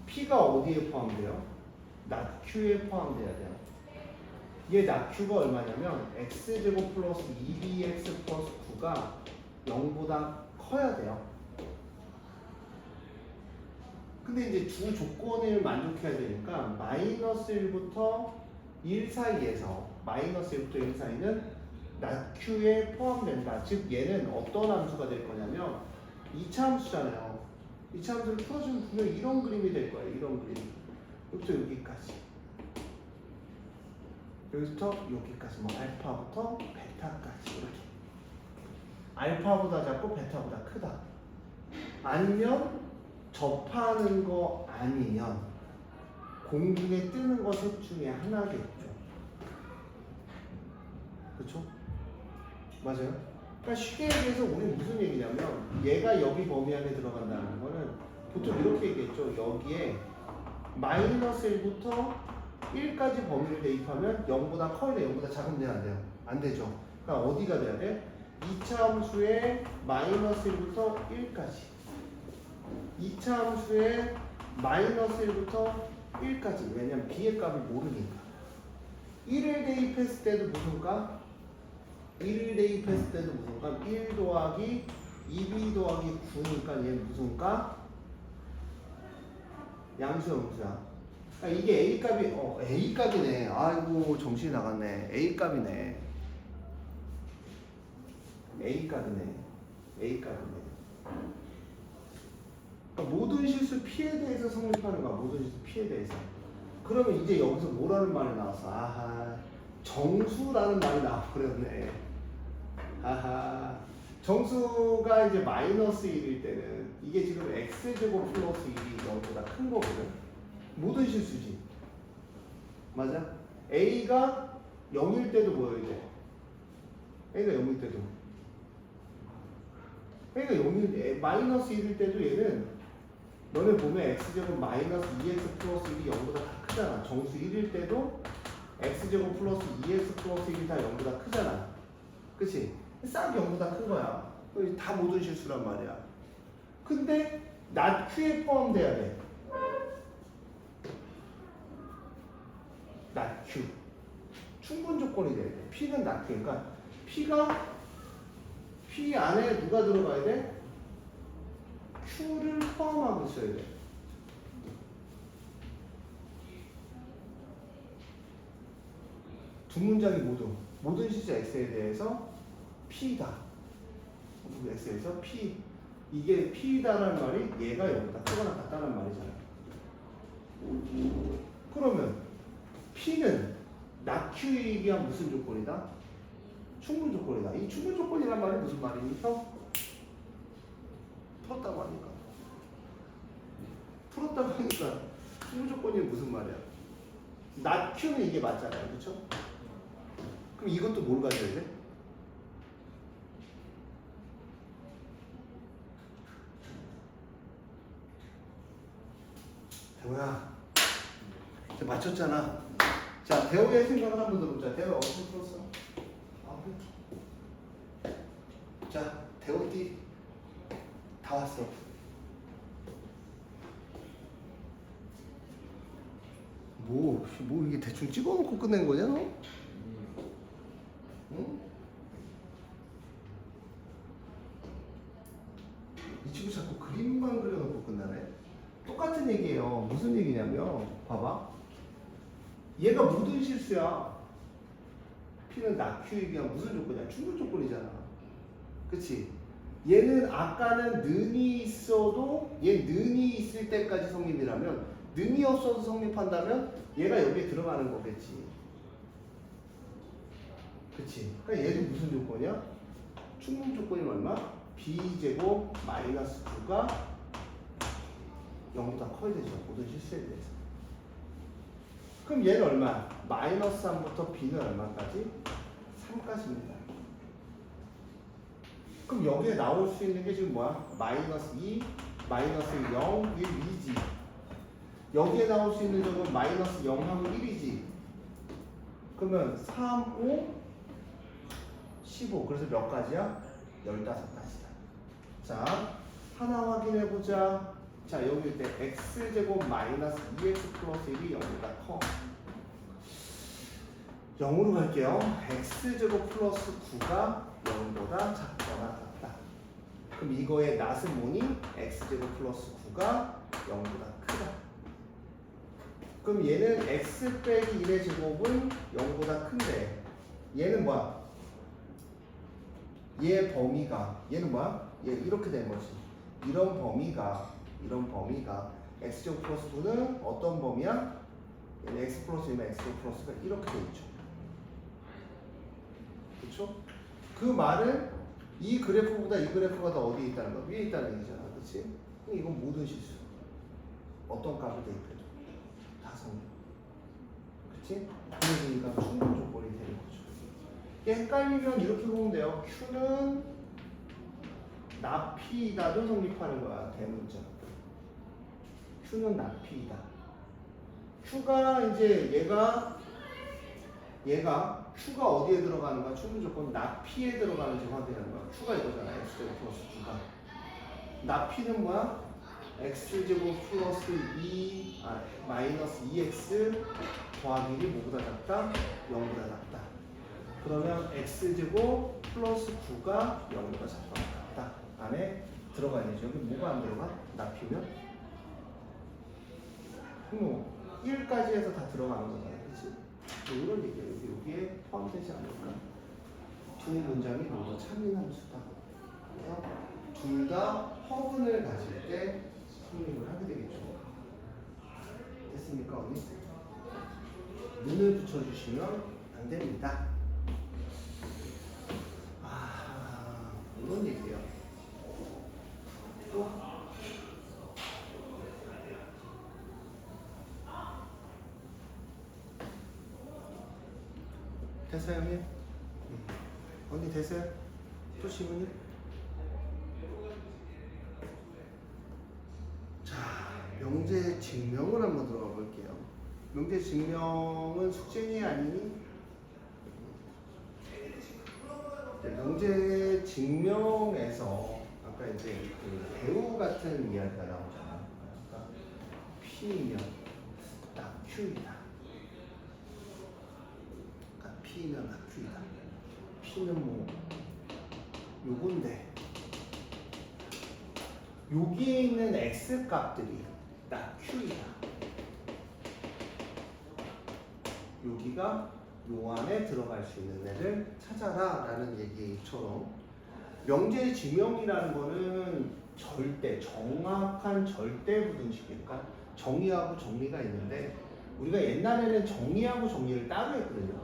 P가 어디에 포함돼요? not Q에 포함돼야 돼요. 얘 not Q가 얼마냐면 X제곱 플러스 2bx 플러스 9가 0보다 커야 돼요. 근데 이제 두 조건을 만족해야 되니까 마이너스 1부터 1 사이에서 마이너스 1부터 1 사이는 낮 Q에 포함된다. 즉 얘는 어떤 함수가 될 거냐면 2차 함수잖아요. 2차 함수를 풀어주면 분명 이런 그림이 될 거예요. 이런 그림. 여기부터 여기까지. 여기부터 여기까지. 뭐 알파부터 베타까지 이렇게. 알파보다 작고 베타보다 크다. 아니면 접하는 거 아니면 공중에 뜨는 것 셋 중에 하나겠죠. 그렇죠? 맞아요? 그러니까 쉽게 얘기해서 우리 무슨 얘기냐면 얘가 여기 범위 안에 들어간다는 거는 보통 이렇게 얘기했죠. 여기에 마이너스 1부터 1까지 범위를 대입하면 0보다 커야 돼. 0보다 작으면 돼요? 안 돼요? 안 되죠. 그러니까 어디가 돼야 돼? 2차 함수의 마이너스 1부터 1까지 2차 함수의 마이너스 1부터 1까지. 왜냐면 b의 값을 모르니까. 1을 대입했을 때도 무슨 값? 1을 대입했을 때도 무슨 값? 1 더하기 2b 더하기 9니까 얘는 무슨 값? 양수 영수야. 그러니까 이게 a 값이 a 값이네. 아이고 정신이 나갔네. a 값이네. a 값이네. a 값이네. 그러니까 모든 실수 P에 대해서 성립하는 거야. 모든 실수 P에 대해서. 그러면 이제 여기서 뭐라는 말이 나왔어? 아하, 정수라는 말이 나와버렸네. 아하, 정수가 이제 마이너스 1일 때는 이게 지금 x제곱 플러스 1이 0보다 큰 거거든. 모든 실수지. 맞아? a가 0일 때도 뭐여야 돼? a가 0일 때도. a가 0일, 마이너스 1일 때도 얘는 너네 보면 x제곱 마이너스 2x 플러스 1이 0보다 다 크잖아. 정수 1일 때도 x제곱 플러스 2x 플러스 1이 다 0보다 크잖아. 그치? 싹 0보다 큰 거야. 다 모든 실수란 말이야. 근데 낮 Q에 포함돼야 돼. 낮 Q. 충분 조건이 돼야 돼. P는 낮 Q. 그러니까 P 안에 누가 들어가야 돼? Q를 포함하고 있어야 돼. 두 문장이 모든 실수 X에 대해서 P다. X에서 P. 이게 P다라는 말이 얘가 0보다 크거나 같다는 말이잖아. 그러면 P는 낮 Q이기 위한 무슨 조건이다? 충분 조건이다. 이 충분 조건이란 말이 무슨 말이니? 풀었다고 하니까. 풀었다고 하니까 충분 조건이 무슨 말이야? 낮 Q는 이게 맞잖아요. 그렇죠? 그럼 이것도 뭘 가져야 돼? 대호야, 이제 맞췄잖아. 자, 대호의 생각을 한번 들어보자. 대호 어떻게 풀었어? 자, 대호띠 다 왔어. 뭐 이게 대충 찍어놓고 끝낸 거냐, 너? 응? 이 친구 자꾸 그림만 그려놓고 끝나네. 똑같은 얘기예요. 무슨 얘기냐면, 봐봐. 얘가 모든 실수야. P는 낮 Q에 비한 무슨 조건이야? 충분 조건이잖아. 그치? 얘는 아까는 는이 있어도 얘 는이 있을 때까지 성립이라면 는이 없어도 성립한다면 얘가 여기에 들어가는 거겠지. 그치? 그러니까 얘도 무슨 조건이야? 충분 조건이 얼마? b제곱 마이너스 9가 0보다 커야 되죠. 모든 실수에 대해서. 그럼 얘는 얼마? 마이너스 3부터 b는 얼마까지? 3까지입니다. 그럼 여기에 나올 수 있는 게 지금 뭐야? 마이너스 2, 마이너스 0, 1, 2지. 여기에 나올 수 있는 점은 마이너스 0하고 1이지. 그러면 3, 5, 15. 그래서 몇 가지야? 15가지다. 자, 하나 확인해보자. 자, 여기 때 x제곱 마이너스 2x 플러스 1이 0보다 커. 0으로 갈게요. x제곱 플러스 9가 0보다 작거나 같다. 그럼 이거의 낫은 뭐니? x제곱 플러스 9가 0보다 크다. 그럼 얘는 x 빼기 1의 제곱은 0보다 큰데 얘는 뭐야? 얘 범위가 얘는 뭐야? 얘 이렇게 된 거지. 이런 범위가 x제곱 플러스 9는 어떤 범위야? 얘는 x 플러스 1면 x제곱 플러스가 이렇게 돼 있죠. 그렇죠? 그 말은 이 그래프보다 이 그래프가 더 어디에 있다는 거? 위에 있다는 얘기잖아. 그렇지? 그럼 이건 모든 실수. 어떤 값을 대입해도 다 성립. 그렇지? 그러니까 충분 조건이 되는 거죠. 이게 헷갈리면 이렇게 보면 돼요. Q는 나피이다도 성립하는 거야. 대문자. Q는 나피이다. Q가 이제 얘가 Q가 어디에 들어가는가? 충분 조건 나피에 들어가는지 확인하는 거야. Q가 이거잖아. X제곱 플러스 9가. 나피는 뭐야? X제곱 플러스 2 마이너스 2X 더하기 1이 뭐보다 작다? 0보다 작다. 그러면 X제곱 플러스 9가 0보다 작다. 안에 들어가야 되죠. 여기 뭐가 안 들어가? 나피면? 뭐 1까지 해서 다 들어가는 거잖아. 그치? 이런 얘기예요. 여기에 포함되지 않을까? 두 문장이 모두 참인함수다. 그래서 둘 다 허분을 가질 때 성립을 하게 되겠죠. 됐습니까, 언니? 눈을 붙여주시면 안 됩니다. 이런 얘기예요. 또 됐어요, 형님? 언니 됐어요? 또 질문이? 자, 명제 증명을 한번 들어가 볼게요. 명제 증명은 숙제니 아니니? 명제 증명에서 아까 이제 그 배우 같은 이야기가 나오잖아. 그러니까 P면 딱 Q이다. 그러니까 P면 딱 Q이다. P는 뭐 요건데 여기에 있는 X 값들이 딱 Q이다. 여기가 요 안에 들어갈 수 있는 애를 찾아라 라는 얘기처럼 명제 지명이라는 거는 절대, 정확한 절대 부등식이니까 정의하고 정리가 있는데 우리가 옛날에는 정의하고 정리를 따로 했거든요.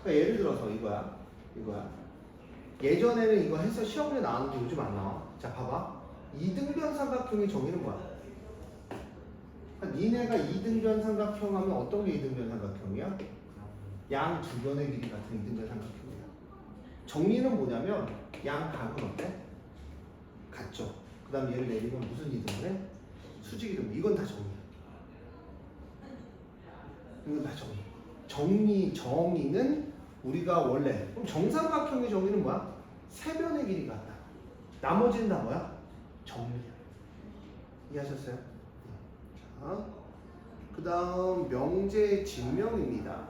그러니까 예를 들어서 이거야. 예전에는 이거 해서 시험에 나왔는데 요즘 안 나와. 자, 봐봐. 이등변 삼각형의 정의는 뭐야? 그러니까 니네가 이등변 삼각형 하면 어떤 게 이등변 삼각형이야? 양 두 변의 길이 같은 이등변 삼각형이야. 정리는 뭐냐면 양 각은 어때? 같죠. 그 다음 얘를 내리면 무슨 이등변 해? 수직 이등변. 이건 다 정리야. 이건 다 정리. 정의는 우리가 원래 그럼 정삼각형의 정의는 뭐야? 세 변의 길이 같다. 나머지는 다 뭐야? 정리야. 이해하셨어요? 자, 그 다음 명제 증명입니다.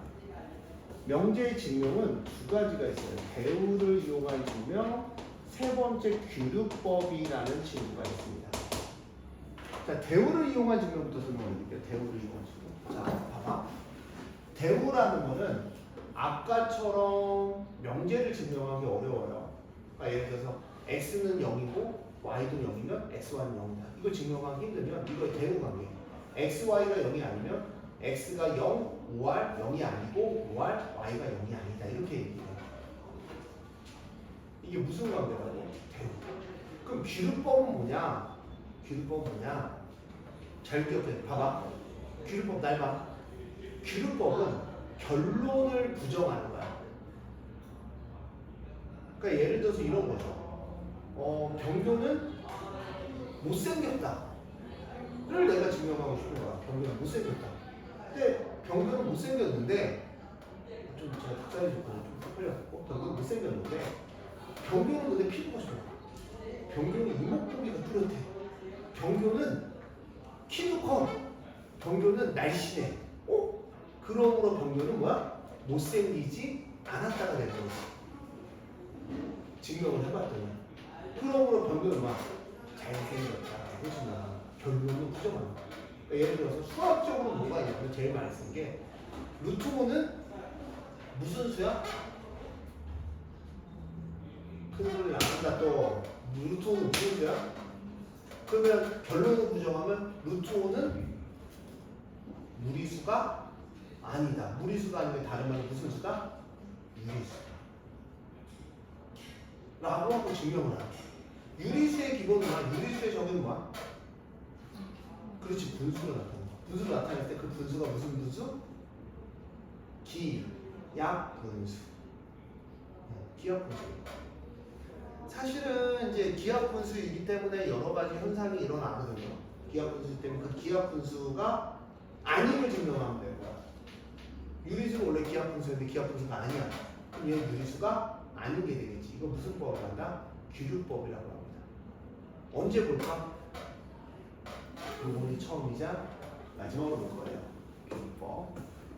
명제의 증명은 두 가지가 있어요. 대우를 이용한 증명, 세 번째 규律법이라는 친구가 있습니다. 자, 대우를 이용한 증명부터 설명해드릴게요. 대우를 이용한 증명. 자, 봐봐. 대우라는 거는 아까처럼 명제를 증명하기 어려워요. 그러니까 예를 들어서 x는 0이고 y도 0이면 xy는 0이다. 이거 증명하기 힘들면 이거 대우 관계. xy가 0이 아니면 x가 0, 5r 0이 아니고 5r, y가 0이 아니다. 이렇게 얘기해요. 이게 무슨 관계라고? 대우. 그럼 규律법은 뭐냐? 잘 기억해. 봐봐. 규律법 날 봐. 규律법은 결론을 부정하는 거야. 그러니까 예를 들어서 이런 거죠. 병교는 못생겼다. 를 내가 증명하고 싶은 거야. 병교는 못생겼다. 근데 병교는 못생겼는데 좀 제가 닭다리 좀 헷갈려갖고 병교는 못생겼는데 병교는 근데 피부가 좋아. 병교는 이목구비가 뚜렷해. 병교는 키도 커. 병교는 날씬해. 그러므로 병교는 뭐야? 못생기지 않았다가 되는 거지. 증명을 해봤더니. 그러므로 병교는 막 잘생겼다. 하지만 결론은 부정한 거야. 예를 들어서 수학적으로 뭐가 있냐면 제일 많이 쓰는 게 루트 5는 무슨 수야? 큰 소리 나간다 또. 루트 5는 무슨 수야? 그러면 결론을 부정하면 루트 5는 무리수가 아니다. 무리수가 아니면 다른 말로 무슨 수다? 유리수. 라고 하고 증명을 하라. 유리수의 기본은 뭐야? 유리수의 정의는 뭐야? 그렇지, 분수로 나타낸다. 분수로 나타낼 때 그 분수가 무슨 분수? 기약 분수. 기약 분수. 사실은 이제 기약 분수이기 때문에 여러 가지 현상이 일어나거든요. 기약 분수 때문에 그 기약 분수가 아님을 증명하면 되는 거야. 유리수는 원래 기약 분수인데 기약 분수가 아니야. 그럼 얘 유리수가 아니게 되겠지. 이거 무슨 법을 한다? 규律법이라고 합니다. 언제 볼까? 요번이 처음이자 마지막으로 볼 거예요. 규律법.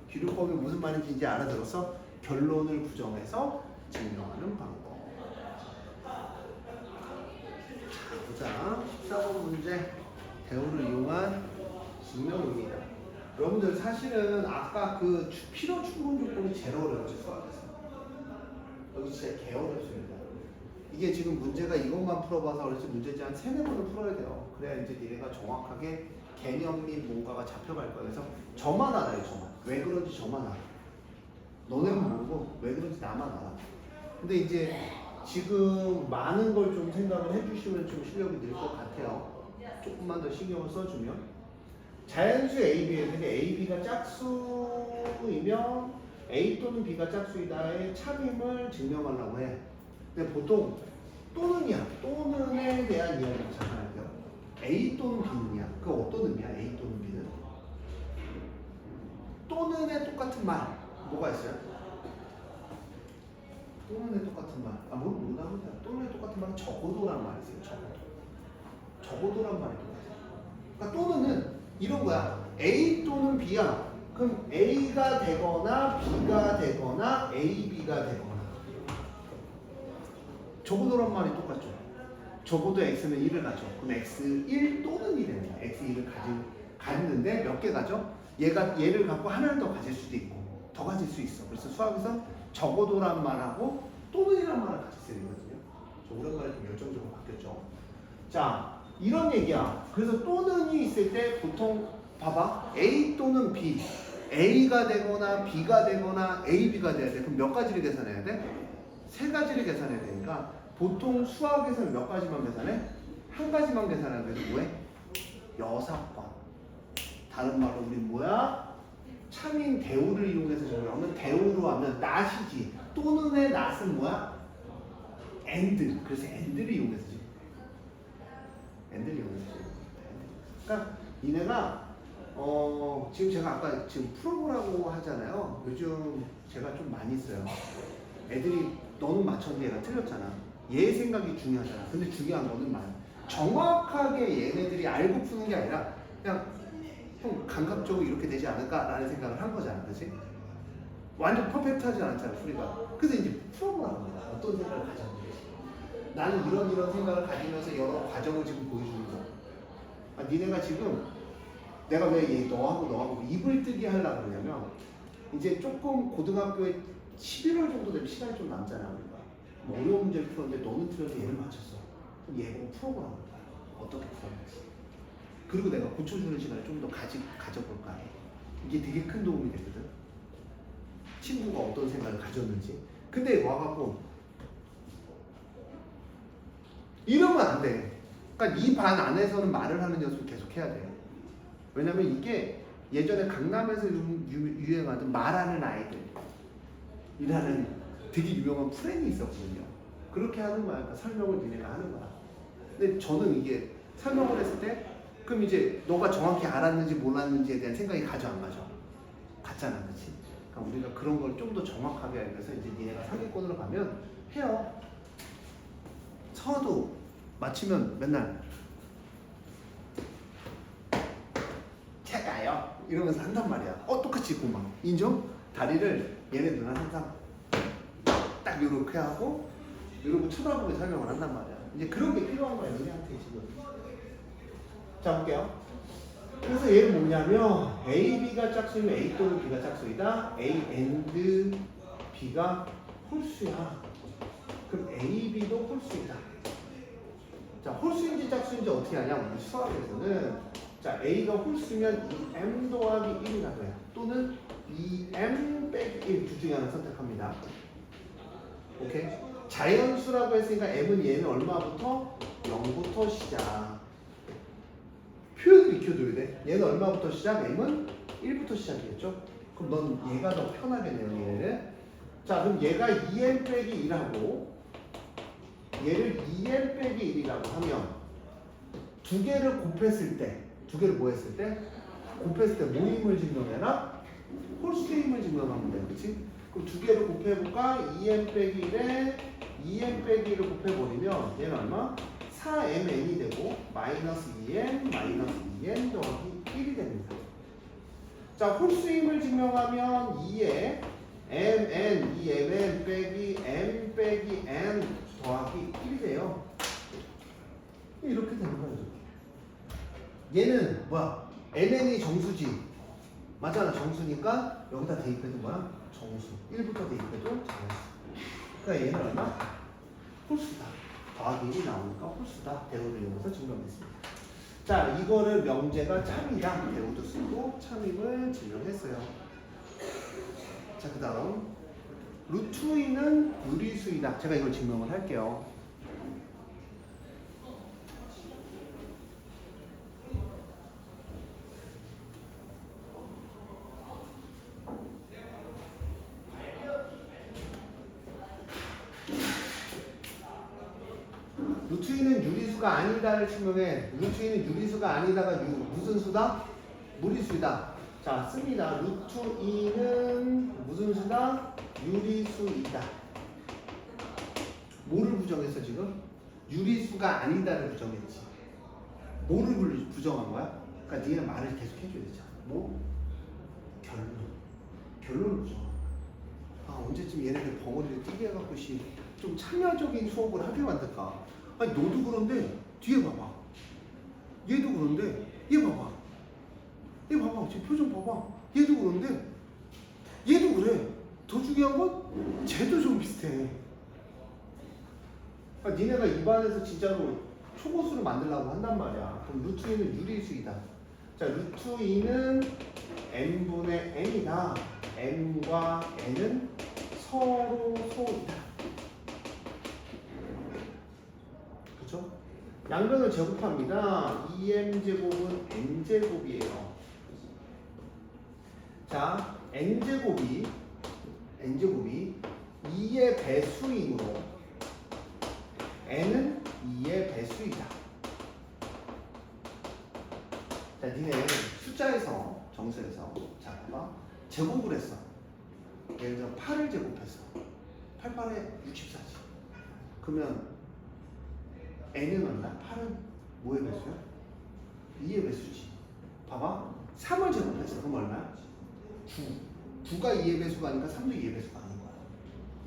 규律법이 무슨 말인지 이제 알아들어서 결론을 부정해서 증명하는 방법. 자, 14번 문제. 대우를 이용한 증명입니다. 여러분들 사실은 아까 그 필요 충분 조건이 제일 어려웠죠, 수학에서. 여기 진짜 개 어렵습니다. 이게 지금 문제가 이것만 풀어봐서 그렇지 문제지 한 3-4번을 풀어야 돼요. 그래야 이제 니네가 정확하게 개념 및 뭔가가 잡혀갈 거예요. 그래서 저만 알아요, 저만. 왜 그런지 저만 알아. 너네는 모르고 왜 그런지 나만 알아. 근데 이제 지금 많은 걸 좀 생각을 해주시면 좀 실력이 늘 것 같아요. 조금만 더 신경을 써주면. 자연수 AB인데 AB가 짝수이면 A 또는 B가 짝수이다의 참임을 증명하려고 해. 근데 보통 또는이야. 또는에 대한 이야기를 잠깐 할게요. A 또는 B는이야. 그 어떤 의미야? A 또는 B는? 또는에 똑같은 말 뭐가 있어요? 또는에 똑같은 말. 아, 뭘 모르나? 또는에 똑같은 말은 적어도란 말이 있어요. 적어도란 말이 있어요. 그러니까 또는은 이런 거야. A 또는 B야. 그럼 A가 되거나 B가 되거나 AB가 되거나. 적어도란 말이 똑같죠. 적어도 X는 1을 가져. 그럼 X1 또는 1이 되는 거야. X1을 가지는데 몇 개 가져? 얘를 갖고 하나를 더 가질 수도 있고 더 가질 수 있어. 그래서 수학에서 적어도란 말하고 또는이란 말을 같이 쓰거든요. 저 오랜만에 좀 열정적으로 바뀌었죠. 자, 이런 얘기야. 그래서 또는이 있을 때 보통 봐봐. A 또는 B. A가 되거나 B가 되거나 AB가 돼야 돼. 그럼 몇 가지를 계산해야 돼? 3가지를 계산해야 되니까 보통 수학에서는 몇 가지만 계산해? 한 가지만 계산하는 게 뭐해? 여사권. 다른 말로 우리 뭐야? 참인 대우를 이용해서 적용하면 대우로 하면 not이지. 또는의 not은 뭐야? and. 그래서 and를 이용해서 지금. and를 이용해서 지금. 그러니까 니네가 지금 제가 아까 지금 풀어보라고 하잖아요. 요즘 제가 좀 많이 써요. 애들이 너는 맞췄는데 얘가 틀렸잖아. 얘 생각이 중요하잖아. 근데 중요한 거는 정확하게 얘네들이 알고 푸는 게 아니라 그냥 형 감각적으로 이렇게 되지 않을까라는 생각을 한 거잖아. 그치? 완전 퍼펙트하지 않았잖아, 풀이가. 그래서 이제 풀어보라는 거야. 어떤 생각을 가졌는지. 나는 이런 생각을 가지면서 여러 과정을 지금 보여주는 거야. 아, 니네가 지금 내가 왜 얘 너하고 입을 뜨게 하려고 그러냐면 이제 조금 고등학교에 11월 정도 되면 시간이 좀 남잖아. 우리가 뭐 어려운 문제를 풀었는데 너는 틀려서 얘를 맞췄어. 그럼 얘 보고 풀어보라는 거야. 어떻게 풀었는지. 그리고 내가 고쳐주는 시간을 좀 더 가져볼까 해. 이게 되게 큰 도움이 되거든. 친구가 어떤 생각을 가졌는지. 근데 와갖고 이러면 안 돼. 그러니까 이 반 안에서는 말을 하는 연습을 계속 해야 돼요. 왜냐면 이게 예전에 강남에서 유행하던 말하는 아이들이라는 되게 유명한 프레임이 있었거든요. 그렇게 하는 거야. 그러니까 설명을 니네가 하는 거야. 근데 저는 이게 설명을 했을 때 그럼 이제 너가 정확히 알았는지 몰랐는지에 대한 생각이 가져 안 가져? 같잖아, 그렇지? 그러니까 우리가 그런 걸 좀 더 정확하게 하기 위해서 이제 니네가 상위권으로 가면 해요. 서도 맞히면 맨날 제가요 이러면서 한단 말이야. 똑같이 있고 막 인정? 다리를 얘네들은 항상 딱 이렇게 하고 이러고 쳐다보고 설명을 한단 말이야. 이제 그런 게 필요한 거야, 너네한테 지금. 자, 볼게요. 그래서 얘는 뭐냐면 A, B가 짝수이면 A 또는 B가 짝수이다. A and B가 홀수야. 그럼 A, B도 홀수이다. 자, 홀수인지 짝수인지 어떻게 하냐? 우리 수학에서는 자, A가 홀수면 2M 더하기 1이라고 해요. 또는 2M 빼기 1 둘 중에 하나 선택합니다. 오케이? 자연수라고 했으니까 M은 얘는 얼마부터? 0부터 시작. 표현을 익혀둬야 돼. 얘는 얼마부터 시작? M은 1부터 시작이겠죠? 그럼 넌 얘가 더 편하겠네요, 얘는. 자, 그럼 얘가 2M 빼기 1하고 얘를 2M 빼기 1이라고 하면 두 개를 곱했을 때, 두 개를 뭐 했을 때? 곱했을 때 모임을 증명해라? 홀수의 힘을 증명하면 돼. 그치? 그럼 두 개를 곱해볼까? 2M 빼기 1에 2M 빼기 1을 곱해버리면 얘는 얼마? 4mn이 되고 마이너스 2m 마이너스 2n 더하기 1이 됩니다. 자, 홀수임을 증명하면 2에 mn, 2mn 빼기 m 빼기 n 더하기 1이 돼요. 이렇게 되는 거예요. 얘는 뭐야? mn이 정수지. 맞잖아. 정수니까 여기다 대입해도 뭐야? 정수. 1부터 대입해도 정수. 그러니까 얘는 얼마? 홀수다. 더하기 1이 나오니까 홀수다. 대우를 이용해서 증명했습니다. 자, 이거를 명제가 참이다. 대우도 쓰고 참임을 증명했어요. 자, 그 다음 루트 2는 유리수이다. 제가 이걸 증명을 할게요. 루트 2는 유리수가 아니다를 증명해. 루트 2는 유리수가 아니다가 무슨 수다? 무리수이다. 자, 씁니다. 루트 2는 무슨 수다? 유리수이다. 뭐를 부정했어 지금? 유리수가 아니다를 부정했지. 뭐를 부정한 거야? 그러니까 니네 말을 계속 해줘야 되잖아. 뭐? 결론. 결론을 부정한 거야. 아, 언제쯤 얘네들 벙어리를 뛰게 해갖고 좀 참여적인 수업을 하게 만들까? 아니, 너도 그런데 뒤에 봐봐. 얘도 그런데 얘 봐봐. 얘 봐봐. 지금 표정 봐봐. 얘도 그런데 얘도 그래. 더 중요한 건 쟤도 좀 비슷해. 그러니까 니네가 입안에서 진짜로 초고수를 만들려고 한단 말이야. 그럼 루트 2는 유리수이다. 자, 루트 2는 n분의 n이다. n과 n은 서로 소이다. 그렇죠? 양변을 제곱합니다. 2m제곱은 n제곱이에요. 자, n제곱이 2의 배수이므로 n은 2의 배수이다. 자, 니네 숫자에서 정수에서 자, 봐봐. 제곱을 했어. 예를 들어 8을 제곱했어. 88에 64지. 그러면 n은 얼마? 8은 뭐의 배수야? 2의 배수지. 봐봐. 3을 제곱했어. 그럼 얼마야? 9. 9가 2의 배수가 아니니까 3도 2의 배수가 아닌 거야.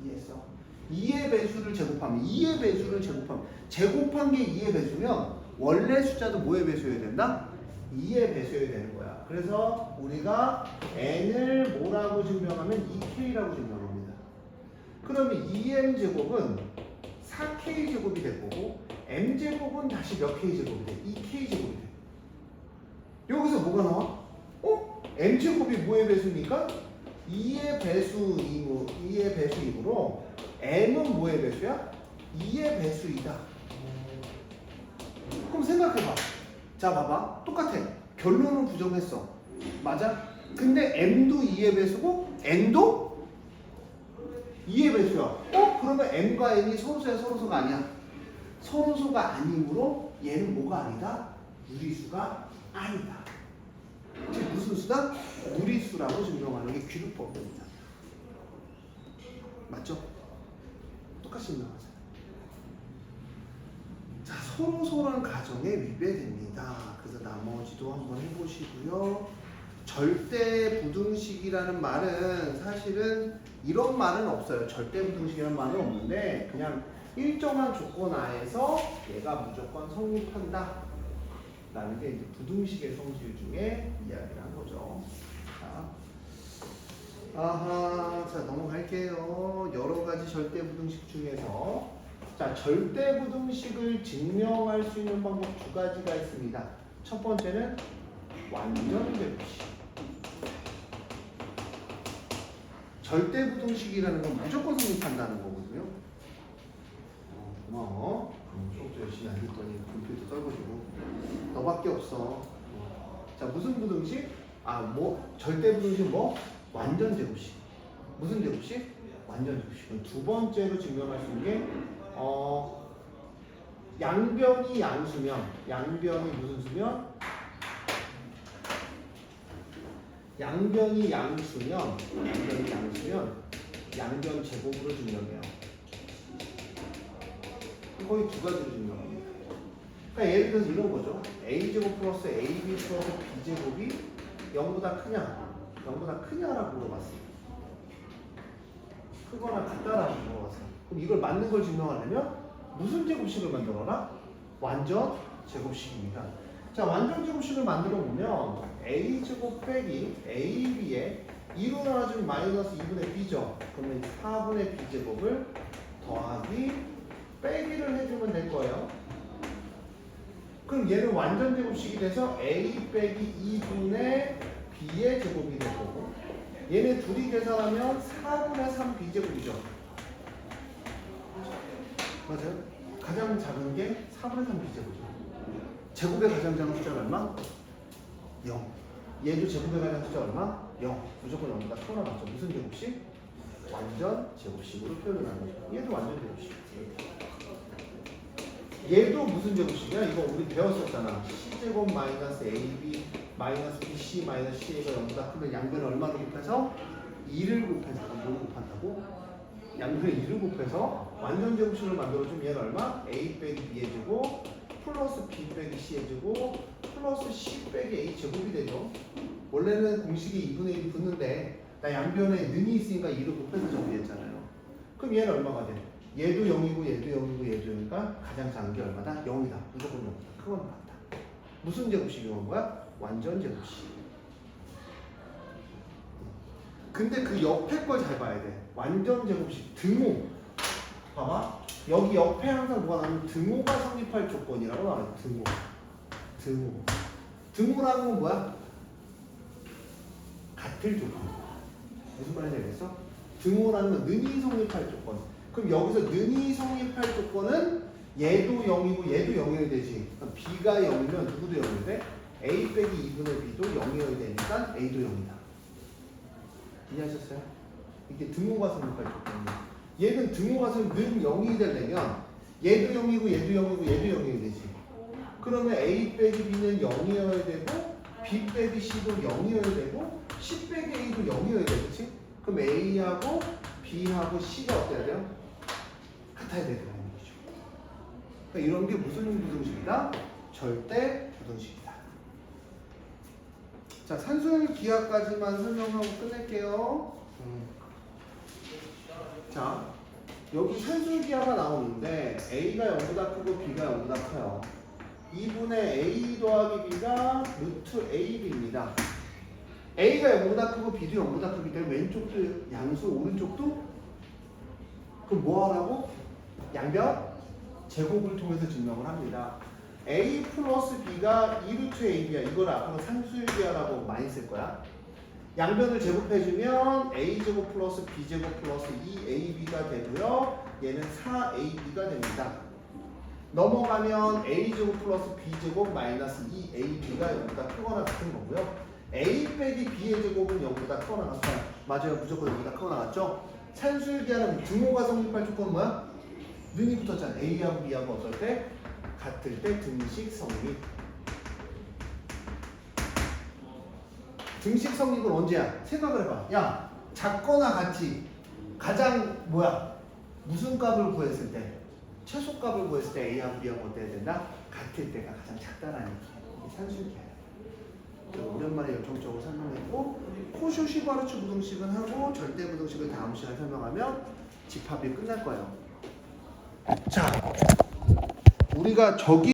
이해했어? 2의 배수를 제곱하면 2의 배수를 제곱하면 제곱한 게 2의 배수면 원래 숫자도 뭐의 배수여야 된다? 2의 배수여야 되는 거야. 그래서 우리가 n을 뭐라고 증명하면 2k라고 증명합니다. 그러면 2m 제곱은 4k 제곱이 될 거고 m 제곱은 다시 몇 k 제곱이 돼? 2k 제곱이 돼. 여기서 뭐가 나와? m 제곱이 뭐의 배수입니까? 2의 배수이므로 m은 뭐의 배수야? 2의 배수이다. 그럼 생각해봐. 자, 봐봐. 똑같아. 결론은 부정했어. 맞아? 근데 m도 2의 배수고 n도 2의 배수야. 그러면 m과 n이 서로소야, 서로소가 아니야? 서로소가 아니므로 얘는 뭐가 아니다? 유리수가 아니다. 즉 무슨 수다? 무리수라고 증명하는 게 귀루법입니다. 맞죠? 똑같이 증명하잖아요. 자, 서로소란 가정에 위배됩니다. 그래서 나머지도 한번 해보시고요. 절대 부등식이라는 말은 사실은 이런 말은 없어요. 절대 부등식이라는 말은 없는데 그냥 일정한 조건 하에서 얘가 무조건 성립한다. 라는 게 이제 부등식의 성질 중에 이야기를 한 거죠. 자, 자 넘어갈게요. 여러 가지 절대 부등식 중에서 자 절대 부등식을 증명할 수 있는 방법 두 가지가 있습니다. 첫 번째는 완전 제곱식. 절대 부등식이라는 건 무조건 성립한다는 거거든요. 고마워. 수업도 열심히 안 듣더니 분필도 떨궈주고 너밖에 없어. 자 무슨 부등식? 절대 부등식 뭐? 완전 제곱식. 무슨 제곱식? 완전 제곱식. 두 번째로 증명할 수 있는 게 양변이 양수면 양변이 무슨 수면? 양변이 양수면 양변 제곱으로 증명해요. 거의 두 가지로 증명합니다. 그러니까 예를 들어서 이런 거죠. a제곱 플러스 ab 플러스 b제곱이 0보다 크냐라고 물어봤어요. 크거나 같다라고 물어봤어요. 그럼 이걸 맞는 걸 증명하려면 무슨 제곱식을 만들어라? 완전 제곱식입니다. 자, 완전 제곱식을 만들어 보면 a제곱 빼기 ab에 2로 나눠주면 마이너스 2분의 b죠. 그러면 4분의 b제곱을 더하기 빼기를 해주면 될 거예요. 그럼 얘는 완전 제곱식이 돼서 a 빼기 2분의 b의 제곱이 될 거고 얘네 둘이 계산하면 4분의 3 b제곱이죠. 맞아요? 가장 작은 게 4분의 3 b제곱이죠. 제곱의 가장 작은 숫자가 얼마? 0. 얘도 제곱의 가장 숫자 얼마? 0. 무조건 0보다 크거나 맞죠. 무슨 제곱식? 완전 제곱식으로 표현하는 거죠. 얘도 완전 제곱식. 얘도 무슨 제곱식이야? 이거 우리 배웠었잖아. c제곱 마이너스 ab 마이너스 bc 마이너스 ca가 0보다 크면 양변을 얼마로 곱해서? 2를 곱해서 뭘 곱한다고? 양변에 2를 곱해서 완전 제곱식을 만들어주면 얘는 얼마? a 빼기 b의 제곱 플러스 b 빼기 c의 제곱 플러스 c 빼기 a 제곱이 되죠. 원래는 공식이 2분의 1이 붙는데 나 양변에 는이 있으니까 2를 곱해서 정리했잖아요. 그럼 얘는 얼마가 돼? 얘도 0이고 얘도 0이고 얘도 0이니까 가장 작은 게 얼마다? 0이다. 무조건 0이다. 크거나 같다. 무슨 제곱식이 온 거야? 완전 제곱식. 근데 그 옆에 걸 잘 봐야 돼. 완전 제곱식 등호. 봐봐. 여기 옆에 항상 뭐가 나오면 등호가 성립할 조건이라고 나와요. 등호라는 건 뭐야? 같을 조건. 무슨 말인지 알겠어? 등호라는 건 는이 성립할 조건. 그럼 여기서 는이 성립할 조건은 얘도 0이고 얘도 0이어야 되지. 그럼 b가 0이면 누구도 0이 돼? a 빼기 2분의 b도 0이어야 되니까 a도 0이다. 이해하셨어요? 이게 등호가 성립할 조건이에요. 얘는 등호가 는 0이 되려면 얘도 0이고 얘도 0이고 얘도 0이어야 되지. 그러면 a 빼기 b는 0이어야 되고 b 빼기 c도 0이어야 되고 c 빼기 a도 0이어야 되겠지? 그럼 a하고 b하고 c가 어때야 돼요? 같아야 되는 거죠. 그러니까 이런 게 무슨 부등식이다? 절대 부등식이다. 자, 산술 기하까지만 설명하고 끝낼게요. 자, 여기 산술 기하가 나오는데 a가 0보다 크고 b가 0보다 커요. 2분의 a 더하기 b가 루트 ab입니다. a가 0보다 크고 b도 0보다 크기 때문에 왼쪽도 양수, 오른쪽도 그럼 뭐 하라고? 양변 제곱을 통해서 증명을 합니다. a 플러스 b가 2루트 ab야. 이걸 앞으로 산술기하라고 많이 쓸 거야. 양변을 제곱해주면 a제곱 플러스 b제곱 플러스 2ab가 되고요. 얘는 4ab가 됩니다. 넘어가면 a제곱 플러스 b제곱 마이너스 2ab가 0보다 크거나 같은 거고요. a 빼기 b의 제곱은 0보다 크거나 같아요. 맞아요. 무조건 0보다 크거나 같죠? 산술기하는 등호가 성립할 조건은 뭐야? 는이 붙었잖아. a하고 b하고 어떨 때? 같을 때 등식 성립. 등식 성립은 언제야? 생각을 해봐. 야, 작거나 같이 가장 뭐야? 무슨 값을 구했을 때? 최소값을 구했을 때 a하고 b하고 어때야 된다? 같을 때가 가장 작다라는 게 산술기야. 오랜만에 열정적으로 설명했고 코슈 시바르츠 부등식은 하고 절대 부등식을 다음 시간에 설명하면 집합이 끝날 거예요. 자, 우리가 저기